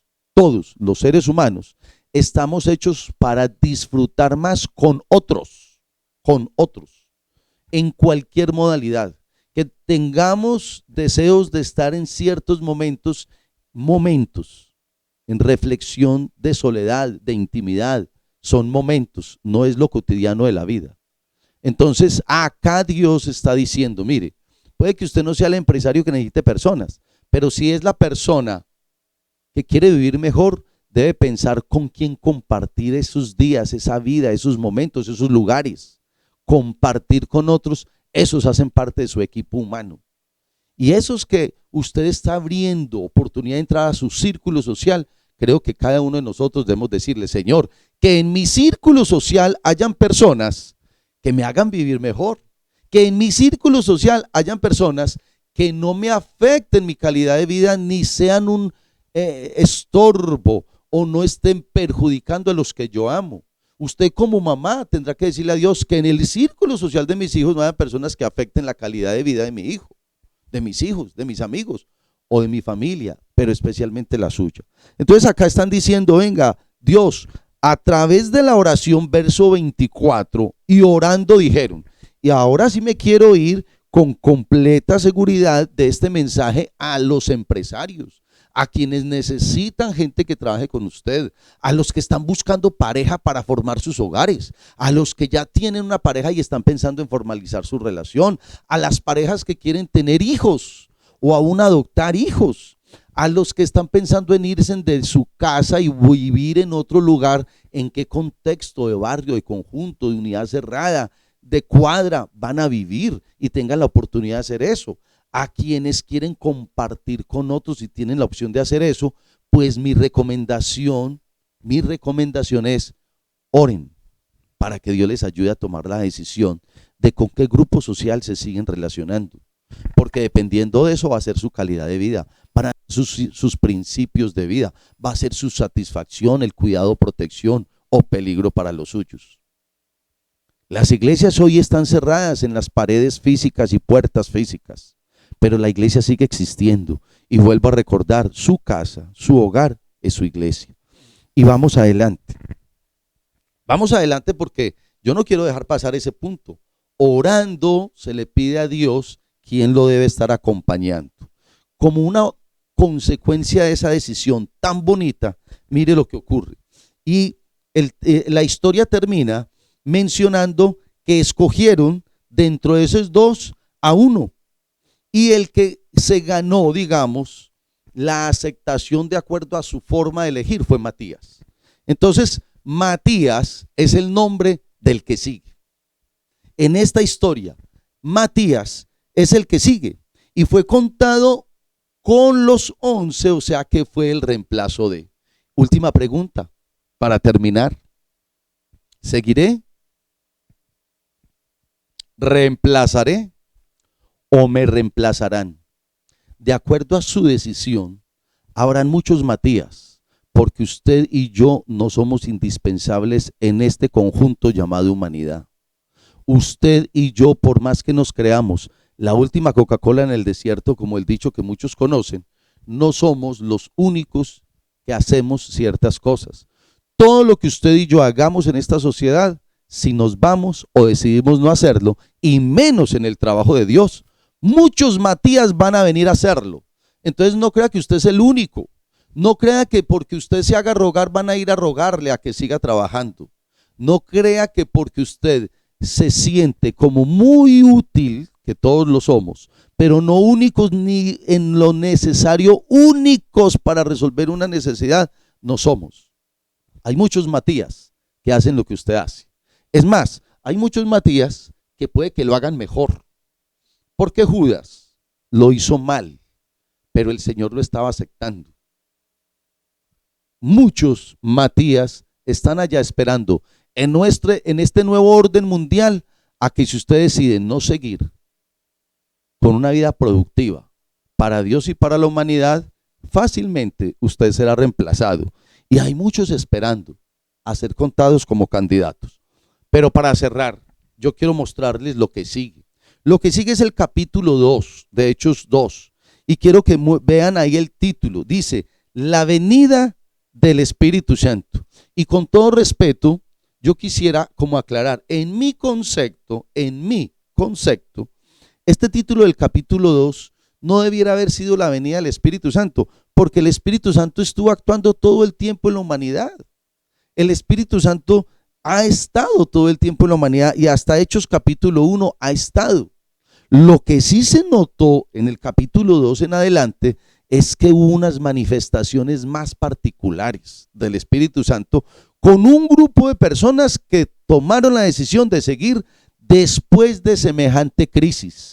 estamos hechos para disfrutar más con otros, en cualquier modalidad. Que tengamos deseos de estar en ciertos momentos en reflexión de soledad, de intimidad, son momentos, no es lo cotidiano de la vida. Entonces, acá Dios está diciendo, mire, puede que usted no sea el empresario que necesite personas, pero si es la persona que quiere vivir mejor, debe pensar con quién compartir esos días, esa vida, esos momentos, esos lugares. Compartir con otros, esos hacen parte de su equipo humano. Y esos que usted está abriendo oportunidad de entrar a su círculo social, creo que cada uno de nosotros debemos decirle, Señor, que en mi círculo social hayan personas que me hagan vivir mejor, que en mi círculo social hayan personas que no me afecten mi calidad de vida ni sean un estorbo o no estén perjudicando a los que yo amo. Usted como mamá tendrá que decirle a Dios que en el círculo social de mis hijos no haya personas que afecten la calidad de vida de mi hijo, de mis hijos, de mis amigos o de mi familia, pero especialmente la suya. Entonces acá están diciendo, venga, Dios, a través de la oración, verso 24, y orando dijeron, y ahora sí me quiero ir con completa seguridad de este mensaje a los empresarios, a quienes necesitan gente que trabaje con usted, a los que están buscando pareja para formar sus hogares, a los que ya tienen una pareja y están pensando en formalizar su relación, a las parejas que quieren tener hijos o aún adoptar hijos, a los que están pensando en irse de su casa y vivir en otro lugar. ¿En qué contexto de barrio, de conjunto, de unidad cerrada, de cuadra van a vivir y tengan la oportunidad de hacer eso? A quienes quieren compartir con otros y tienen la opción de hacer eso, pues mi recomendación es oren para que Dios les ayude a tomar la decisión de con qué grupo social se siguen relacionando, porque dependiendo de eso va a ser su calidad de vida, para sus principios de vida, va a ser su satisfacción, el cuidado, protección o peligro para los suyos. Las iglesias hoy están cerradas en las paredes físicas y puertas físicas, pero la iglesia sigue existiendo, y vuelvo a recordar, su casa, su hogar es su iglesia. Y vamos adelante porque yo no quiero dejar pasar ese punto. Orando se le pide a Dios quién lo debe estar acompañando. Como una consecuencia de esa decisión tan bonita, mire lo que ocurre. Y la historia termina mencionando que escogieron dentro de esos dos a uno. Y el que se ganó, digamos, la aceptación de acuerdo a su forma de elegir fue Matías. Entonces, Matías es el nombre del que sigue. En esta historia, Matías es el que sigue y fue contado con los 11, o sea que fue el reemplazo de. Última pregunta para terminar. ¿Seguiré? ¿Reemplazaré? ¿O me reemplazarán? De acuerdo a su decisión, habrán muchos Matías, porque usted y yo no somos indispensables en este conjunto llamado humanidad. Usted y yo, por más que nos creamos la última Coca-Cola en el desierto, como el dicho que muchos conocen, no somos los únicos que hacemos ciertas cosas. Todo lo que usted y yo hagamos en esta sociedad, si nos vamos o decidimos no hacerlo, y menos en el trabajo de Dios, muchos Matías van a venir a hacerlo. Entonces no crea que usted es el único. No crea que porque usted se haga rogar van a ir a rogarle a que siga trabajando. No crea que porque usted se siente como muy útil, que todos lo somos, pero no únicos ni en lo necesario, únicos para resolver una necesidad, no somos. Hay muchos Matías que hacen lo que usted hace. Es más, hay muchos Matías que puede que lo hagan mejor. Porque Judas lo hizo mal, pero el Señor lo estaba aceptando. Muchos Matías están allá esperando en este nuevo orden mundial a que si usted decide no seguir, con una vida productiva para Dios y para la humanidad, fácilmente usted será reemplazado. Y hay muchos esperando a ser contados como candidatos. Pero para cerrar, yo quiero mostrarles lo que sigue. Lo que sigue es el capítulo 2 de Hechos 2. Y quiero que vean ahí el título. Dice, la venida del Espíritu Santo. Y con todo respeto, yo quisiera como aclarar, en mi concepto, este título del capítulo 2 no debiera haber sido la venida del Espíritu Santo, porque el Espíritu Santo estuvo actuando todo el tiempo en la humanidad. El Espíritu Santo ha estado todo el tiempo en la humanidad y hasta Hechos capítulo 1 ha estado. Lo que sí se notó en el capítulo 2 en adelante es que hubo unas manifestaciones más particulares del Espíritu Santo con un grupo de personas que tomaron la decisión de seguir después de semejante crisis.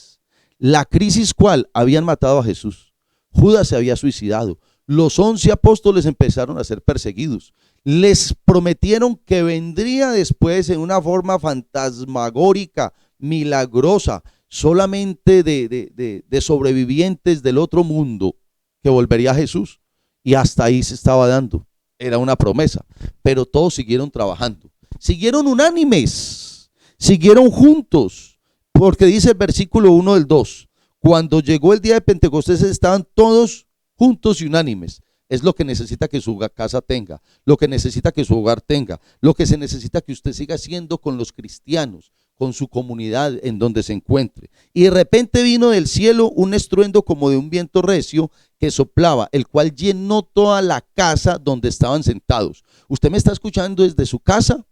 La crisis cual habían matado a Jesús, Judas se había suicidado, los 11 apóstoles empezaron a ser perseguidos, les prometieron que vendría después en una forma fantasmagórica, milagrosa, solamente de sobrevivientes del otro mundo, que volvería Jesús, y hasta ahí se estaba dando, era una promesa, pero todos siguieron trabajando, siguieron unánimes, siguieron juntos, porque dice el versículo 1 del 2, cuando llegó el día de Pentecostés estaban todos juntos y unánimes. Es lo que necesita que su casa tenga, lo que necesita que su hogar tenga, lo que se necesita que usted siga haciendo con los cristianos, con su comunidad en donde se encuentre. Y de repente vino del cielo un estruendo como de un viento recio que soplaba, el cual llenó toda la casa donde estaban sentados. ¿Usted me está escuchando desde su casa?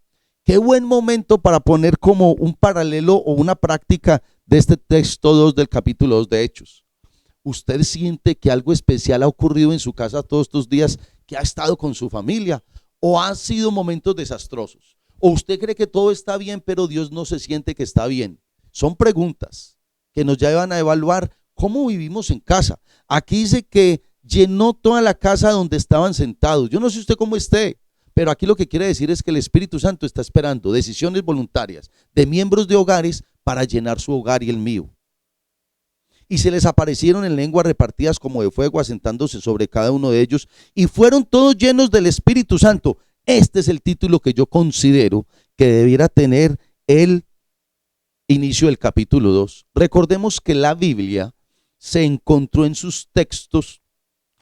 Qué buen momento para poner como un paralelo o una práctica de este texto 2 del capítulo 2 de Hechos. ¿Usted siente que algo especial ha ocurrido en su casa todos estos días, que ha estado con su familia? ¿O han sido momentos desastrosos? ¿O usted cree que todo está bien, pero Dios no se siente que está bien? Son preguntas que nos llevan a evaluar cómo vivimos en casa. Aquí dice que llenó toda la casa donde estaban sentados. Yo no sé usted cómo esté, pero aquí lo que quiere decir es que el Espíritu Santo está esperando decisiones voluntarias de miembros de hogares para llenar su hogar y el mío. Y se les aparecieron en lenguas repartidas como de fuego, asentándose sobre cada uno de ellos, y fueron todos llenos del Espíritu Santo. Este es el título que yo considero que debiera tener el inicio del capítulo 2. Recordemos que la Biblia se encontró en sus textos,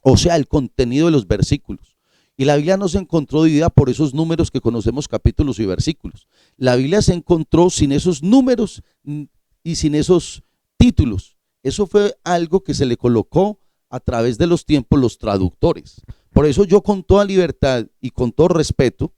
o sea, el contenido de los versículos. Y la Biblia no se encontró dividida por esos números que conocemos, capítulos y versículos. La Biblia se encontró sin esos números y sin esos títulos. Eso fue algo que se le colocó a través de los tiempos los traductores. Por eso yo, con toda libertad y con todo respeto,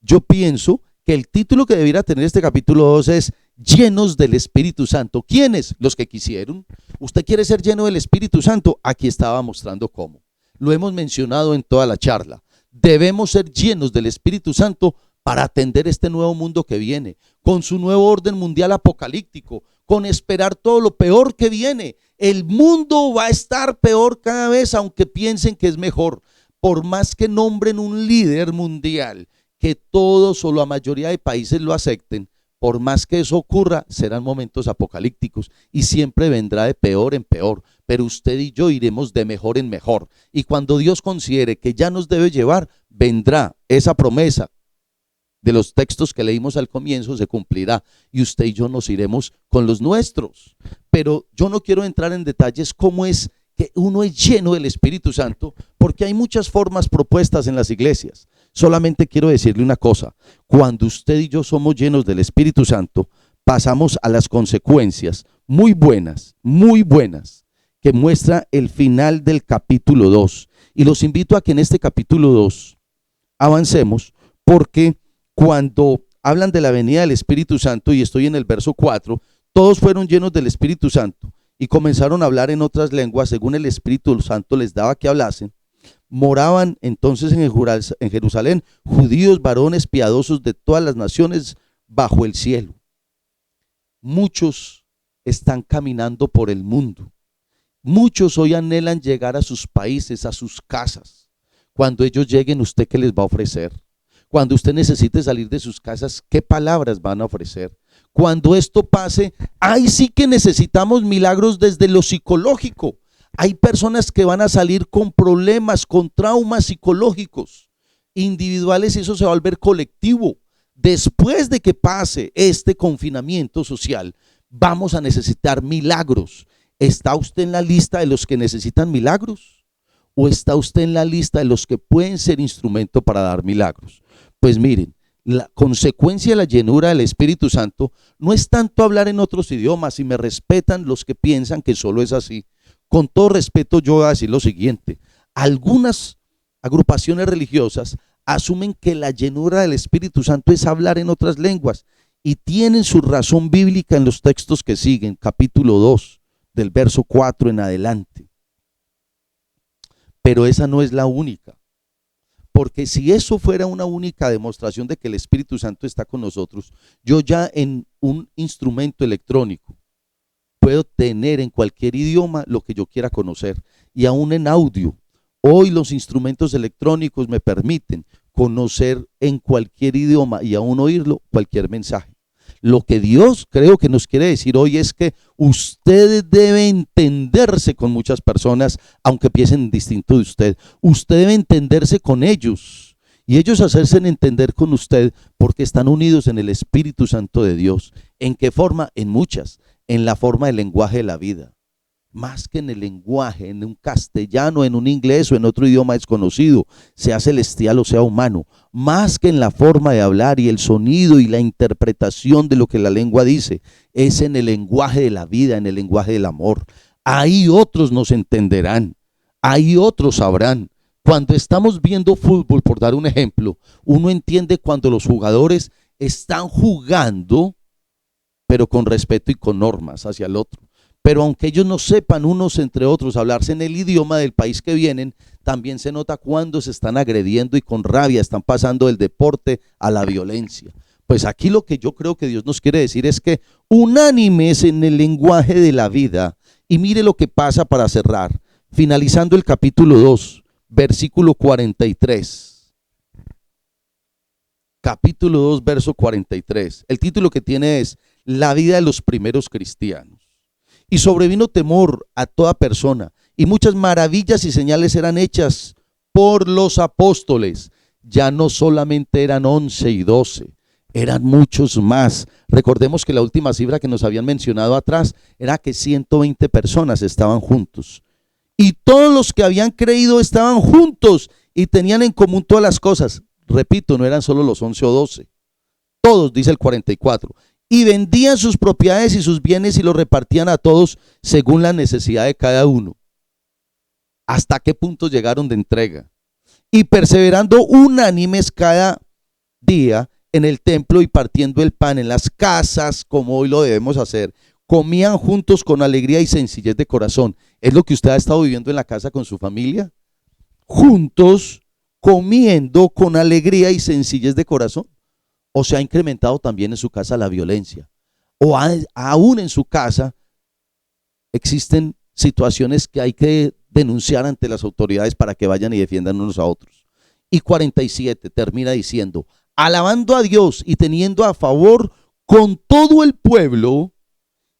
yo pienso que el título que debiera tener este capítulo 2 es llenos del Espíritu Santo. ¿Quiénes? Los que quisieron. ¿Usted quiere ser lleno del Espíritu Santo? Aquí estaba mostrando cómo. Lo hemos mencionado en toda la charla. Debemos ser llenos del Espíritu Santo para atender este nuevo mundo que viene, con su nuevo orden mundial apocalíptico, con esperar todo lo peor que viene. El mundo va a estar peor cada vez, aunque piensen que es mejor. Por más que nombren un líder mundial, que todos o la mayoría de países lo acepten, por más que eso ocurra, serán momentos apocalípticos y siempre vendrá de peor en peor, pero usted y yo iremos de mejor en mejor. Y cuando Dios considere que ya nos debe llevar, vendrá esa promesa de los textos que leímos al comienzo, se cumplirá y usted y yo nos iremos con los nuestros. Pero yo no quiero entrar en detalles cómo es que uno es lleno del Espíritu Santo, porque hay muchas formas propuestas en las iglesias. Solamente quiero decirle una cosa: cuando usted y yo somos llenos del Espíritu Santo, pasamos a las consecuencias muy buenas, que muestra el final del capítulo 2. Y los invito a que en este capítulo 2 avancemos, porque cuando hablan de la venida del Espíritu Santo, y estoy en el verso 4, todos fueron llenos del Espíritu Santo y comenzaron a hablar en otras lenguas según el Espíritu Santo les daba que hablasen. Moraban entonces en Jerusalén judíos, varones piadosos de todas las naciones bajo el cielo. Muchos están caminando por el mundo. Muchos hoy anhelan llegar a sus países, a sus casas. Cuando ellos lleguen, ¿usted qué les va a ofrecer? Cuando usted necesite salir de sus casas, ¿qué palabras van a ofrecer? cuando esto pase, ahí sí que necesitamos milagros desde lo psicológico. Hay personas que van a salir con problemas, con traumas psicológicos individuales, y eso se va a volver colectivo. Después de que pase este confinamiento social, vamos a necesitar milagros. ¿Está usted en la lista de los que necesitan milagros? ¿O está usted en la lista de los que pueden ser instrumento para dar milagros? Pues miren, la consecuencia de la llenura del Espíritu Santo no es tanto hablar en otros idiomas, y me respetan los que piensan que solo es así. Con todo respeto, yo voy a decir lo siguiente: algunas agrupaciones religiosas asumen que la llenura del Espíritu Santo es hablar en otras lenguas, y tienen su razón bíblica en los textos que siguen, capítulo 2, del verso 4 en adelante. Pero esa no es la única, porque si eso fuera una única demostración de que el Espíritu Santo está con nosotros, yo ya en un instrumento electrónico puedo tener en cualquier idioma lo que yo quiera conocer, y aún en audio. Hoy los instrumentos electrónicos me permiten conocer en cualquier idioma y aún oírlo cualquier mensaje. Lo que Dios creo que nos quiere decir hoy es que usted debe entenderse con muchas personas, aunque piensen distinto de usted. Usted debe entenderse con ellos y ellos hacerse entender con usted, porque están unidos en el Espíritu Santo de Dios. ¿En qué forma? En muchas. En la forma del lenguaje de la vida. Más que en el lenguaje, en un castellano, en un inglés o en otro idioma desconocido, sea celestial o sea humano. Más que en la forma de hablar y el sonido y la interpretación de lo que la lengua dice, es en el lenguaje de la vida, en el lenguaje del amor. Ahí otros nos entenderán, ahí otros sabrán. Cuando estamos viendo fútbol, por dar un ejemplo, uno entiende cuando los jugadores están jugando, pero con respeto y con normas hacia el otro. Pero aunque ellos no sepan unos entre otros hablarse en el idioma del país que vienen, también se nota cuando se están agrediendo y con rabia están pasando del deporte a la violencia. Pues aquí lo que yo creo que Dios nos quiere decir es que unánimes en el lenguaje de la vida. Y mire lo que pasa para cerrar, finalizando el capítulo 2, versículo 43. Capítulo 2, verso 43. El título que tiene es La vida de los primeros cristianos. Y sobrevino temor a toda persona, y muchas maravillas y señales eran hechas por los apóstoles. Ya no solamente eran 11 y 12, eran muchos más. Recordemos que la última cifra que nos habían mencionado atrás era que 120 personas estaban juntos. Y todos los que habían creído estaban juntos y tenían en común todas las cosas. Repito, no eran solo los 11 o 12. Todos, dice el 44. Y vendían sus propiedades y sus bienes y los repartían a todos según la necesidad de cada uno. ¿Hasta qué punto llegaron de entrega? Y perseverando unánimes cada día en el templo y partiendo el pan en las casas, como hoy lo debemos hacer, comían juntos con alegría y sencillez de corazón. ¿Es lo que usted ha estado viviendo en la casa con su familia? Juntos, comiendo con alegría y sencillez de corazón. ¿O se ha incrementado también en su casa la violencia? ¿O aún en su casa existen situaciones que hay que denunciar ante las autoridades para que vayan y defiendan unos a otros? Y 47 termina diciendo: alabando a Dios y teniendo a favor con todo el pueblo,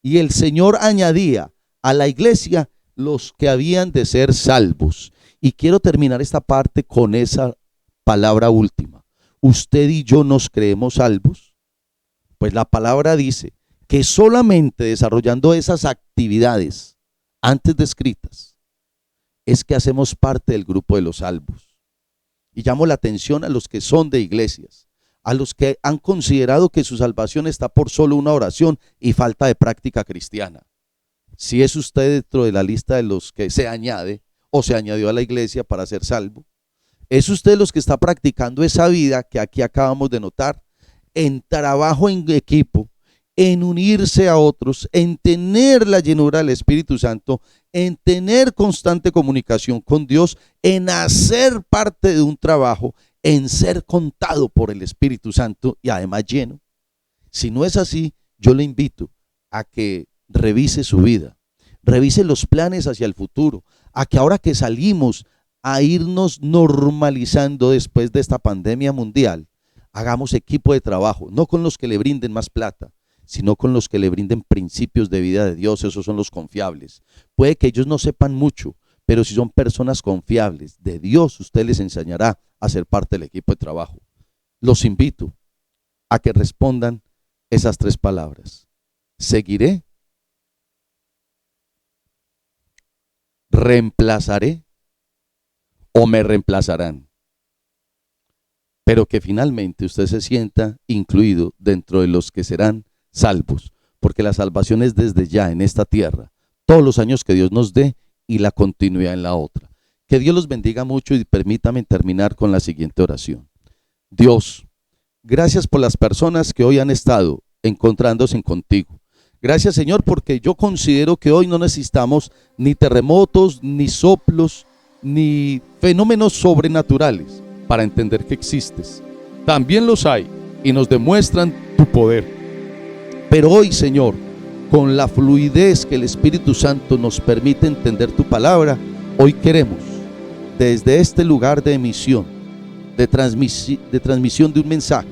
y el Señor añadía a la iglesia los que habían de ser salvos. Y quiero terminar esta parte con esa palabra última. ¿Usted y yo nos creemos salvos? Pues la palabra dice que solamente desarrollando esas actividades antes descritas es que hacemos parte del grupo de los salvos. Y llamo la atención a los que son de iglesias, a los que han considerado que su salvación está por solo una oración y falta de práctica cristiana. Si es usted dentro de la lista de los que se añade o se añadió a la iglesia para ser salvo, es usted los que está practicando esa vida que aquí acabamos de notar, en trabajo en equipo, en unirse a otros, en tener la llenura del Espíritu Santo, en tener constante comunicación con Dios, en hacer parte de un trabajo, en ser contado por el Espíritu Santo y además lleno. Si no es así, yo le invito a que revise su vida, revise los planes hacia el futuro, a que ahora que salimos a irnos normalizando después de esta pandemia mundial, hagamos equipo de trabajo, no con los que le brinden más plata, sino con los que le brinden principios de vida de Dios. Esos son los confiables. Puede que ellos no sepan mucho, pero si son personas confiables de Dios, usted les enseñará a ser parte del equipo de trabajo. Los invito a que respondan esas 3 palabras. ¿Seguiré? ¿Reemplazaré? ¿O me reemplazarán? Pero que finalmente usted se sienta incluido dentro de los que serán salvos, porque la salvación es desde ya en esta tierra, todos los años que Dios nos dé y la continuidad en la otra. Que Dios los bendiga mucho y permítame terminar con la siguiente oración. Dios, gracias por las personas que hoy han estado encontrándose contigo. Gracias, Señor, porque yo considero que hoy no necesitamos ni terremotos, ni soplos, ni fenómenos sobrenaturales para entender que existes. También los hay y nos demuestran tu poder. Pero hoy, Señor, con la fluidez que el Espíritu Santo nos permite entender tu palabra, hoy queremos, desde este lugar de emisión, de transmisión de un mensaje,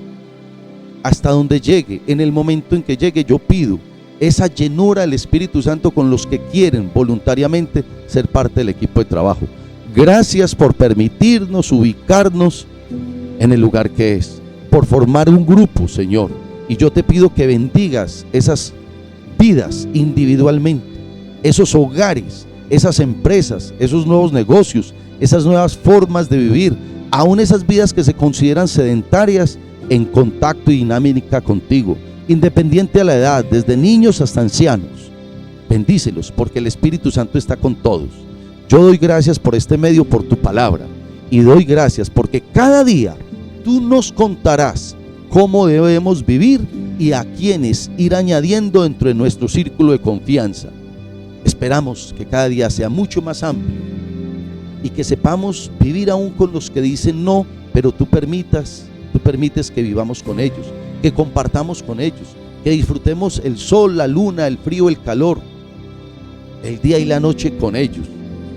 hasta donde llegue, en el momento en que llegue, yo pido esa llenura del Espíritu Santo con los que quieren voluntariamente ser parte del equipo de trabajo. Gracias por permitirnos ubicarnos en el lugar que es, por formar un grupo, Señor. Y yo te pido que bendigas esas vidas individualmente, esos hogares, esas empresas, esos nuevos negocios, esas nuevas formas de vivir, aún esas vidas que se consideran sedentarias en contacto y dinámica contigo, independiente a la edad, desde niños hasta ancianos. Bendícelos porque el Espíritu Santo está con todos. Yo doy gracias por este medio, por tu palabra, y doy gracias porque cada día tú nos contarás cómo debemos vivir y a quienes ir añadiendo dentro de nuestro círculo de confianza. Esperamos que cada día sea mucho más amplio y que sepamos vivir aún con los que dicen no, pero tú permites que vivamos con ellos, que compartamos con ellos, que disfrutemos el sol, la luna, el frío, el calor, el día y la noche con ellos,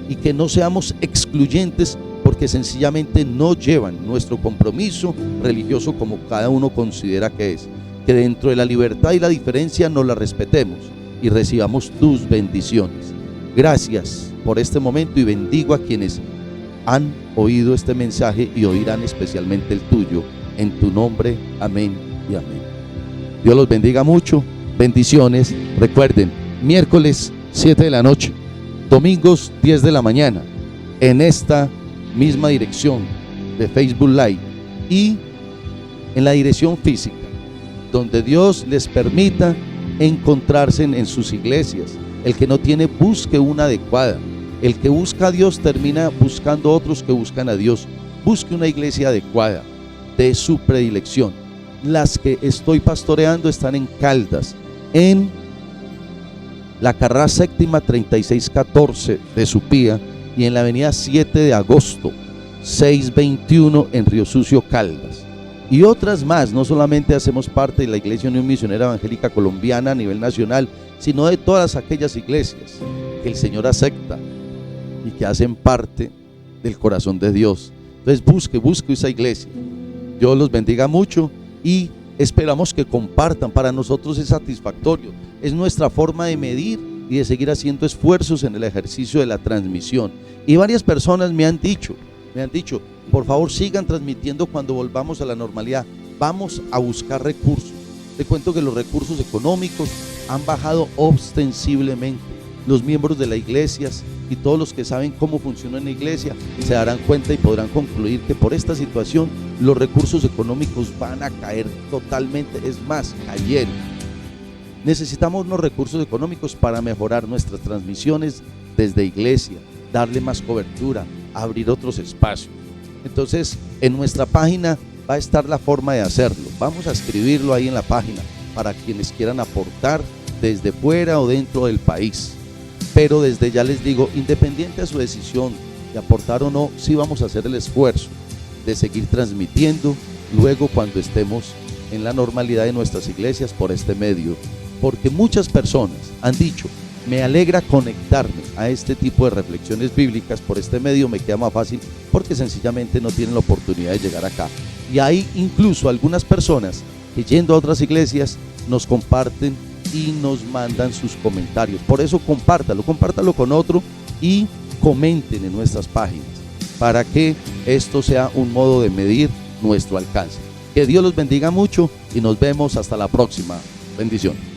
y que no seamos excluyentes porque sencillamente no llevan nuestro compromiso religioso como cada uno considera que es. Que dentro de la libertad y la diferencia nos la respetemos y recibamos tus bendiciones. Gracias por este momento y bendigo a quienes han oído este mensaje y oirán especialmente el tuyo. En tu nombre, amén y amén. Dios los bendiga mucho. Bendiciones. Recuerden, miércoles 7 de la noche, domingos 10 de la mañana, en esta misma dirección de Facebook Live y en la dirección física, donde Dios les permita encontrarse en sus iglesias. El que no tiene, busque una adecuada. El que busca a Dios termina buscando otros que buscan a Dios. Busque una iglesia adecuada de su predilección. Las que estoy pastoreando están en Caldas, en la carrera séptima 3614 de Supía y en la avenida 7 de agosto 621 en Río Sucio, Caldas. Y otras más. No solamente hacemos parte de la Iglesia Unión Misionera Evangélica Colombiana a nivel nacional, sino de todas aquellas iglesias que el Señor acepta y que hacen parte del corazón de Dios. Entonces busque esa iglesia. Dios los bendiga mucho y esperamos que compartan. Para nosotros es satisfactorio, es nuestra forma de medir y de seguir haciendo esfuerzos en el ejercicio de la transmisión. Y varias personas me han dicho, por favor sigan transmitiendo cuando volvamos a la normalidad. Vamos a buscar recursos. Te cuento que los recursos económicos han bajado ostensiblemente. Los miembros de las iglesias y todos los que saben cómo funciona una iglesia se darán cuenta y podrán concluir que por esta situación los recursos económicos van a caer totalmente. Es más, cayeron. Necesitamos unos recursos económicos para mejorar nuestras transmisiones desde iglesia, darle más cobertura, abrir otros espacios. Entonces, en nuestra página va a estar la forma de hacerlo. Vamos a escribirlo ahí en la página para quienes quieran aportar desde fuera o dentro del país. Pero desde ya les digo, independiente de su decisión de aportar o no, sí vamos a hacer el esfuerzo de seguir transmitiendo luego cuando estemos en la normalidad de nuestras iglesias por este medio. Porque muchas personas han dicho, me alegra conectarme a este tipo de reflexiones bíblicas por este medio, me queda más fácil porque sencillamente no tienen la oportunidad de llegar acá. Y hay incluso algunas personas que yendo a otras iglesias nos comparten y nos mandan sus comentarios. Por eso compártalo con otro y comenten en nuestras páginas para que esto sea un modo de medir nuestro alcance. Que Dios los bendiga mucho y nos vemos hasta la próxima. Bendiciones.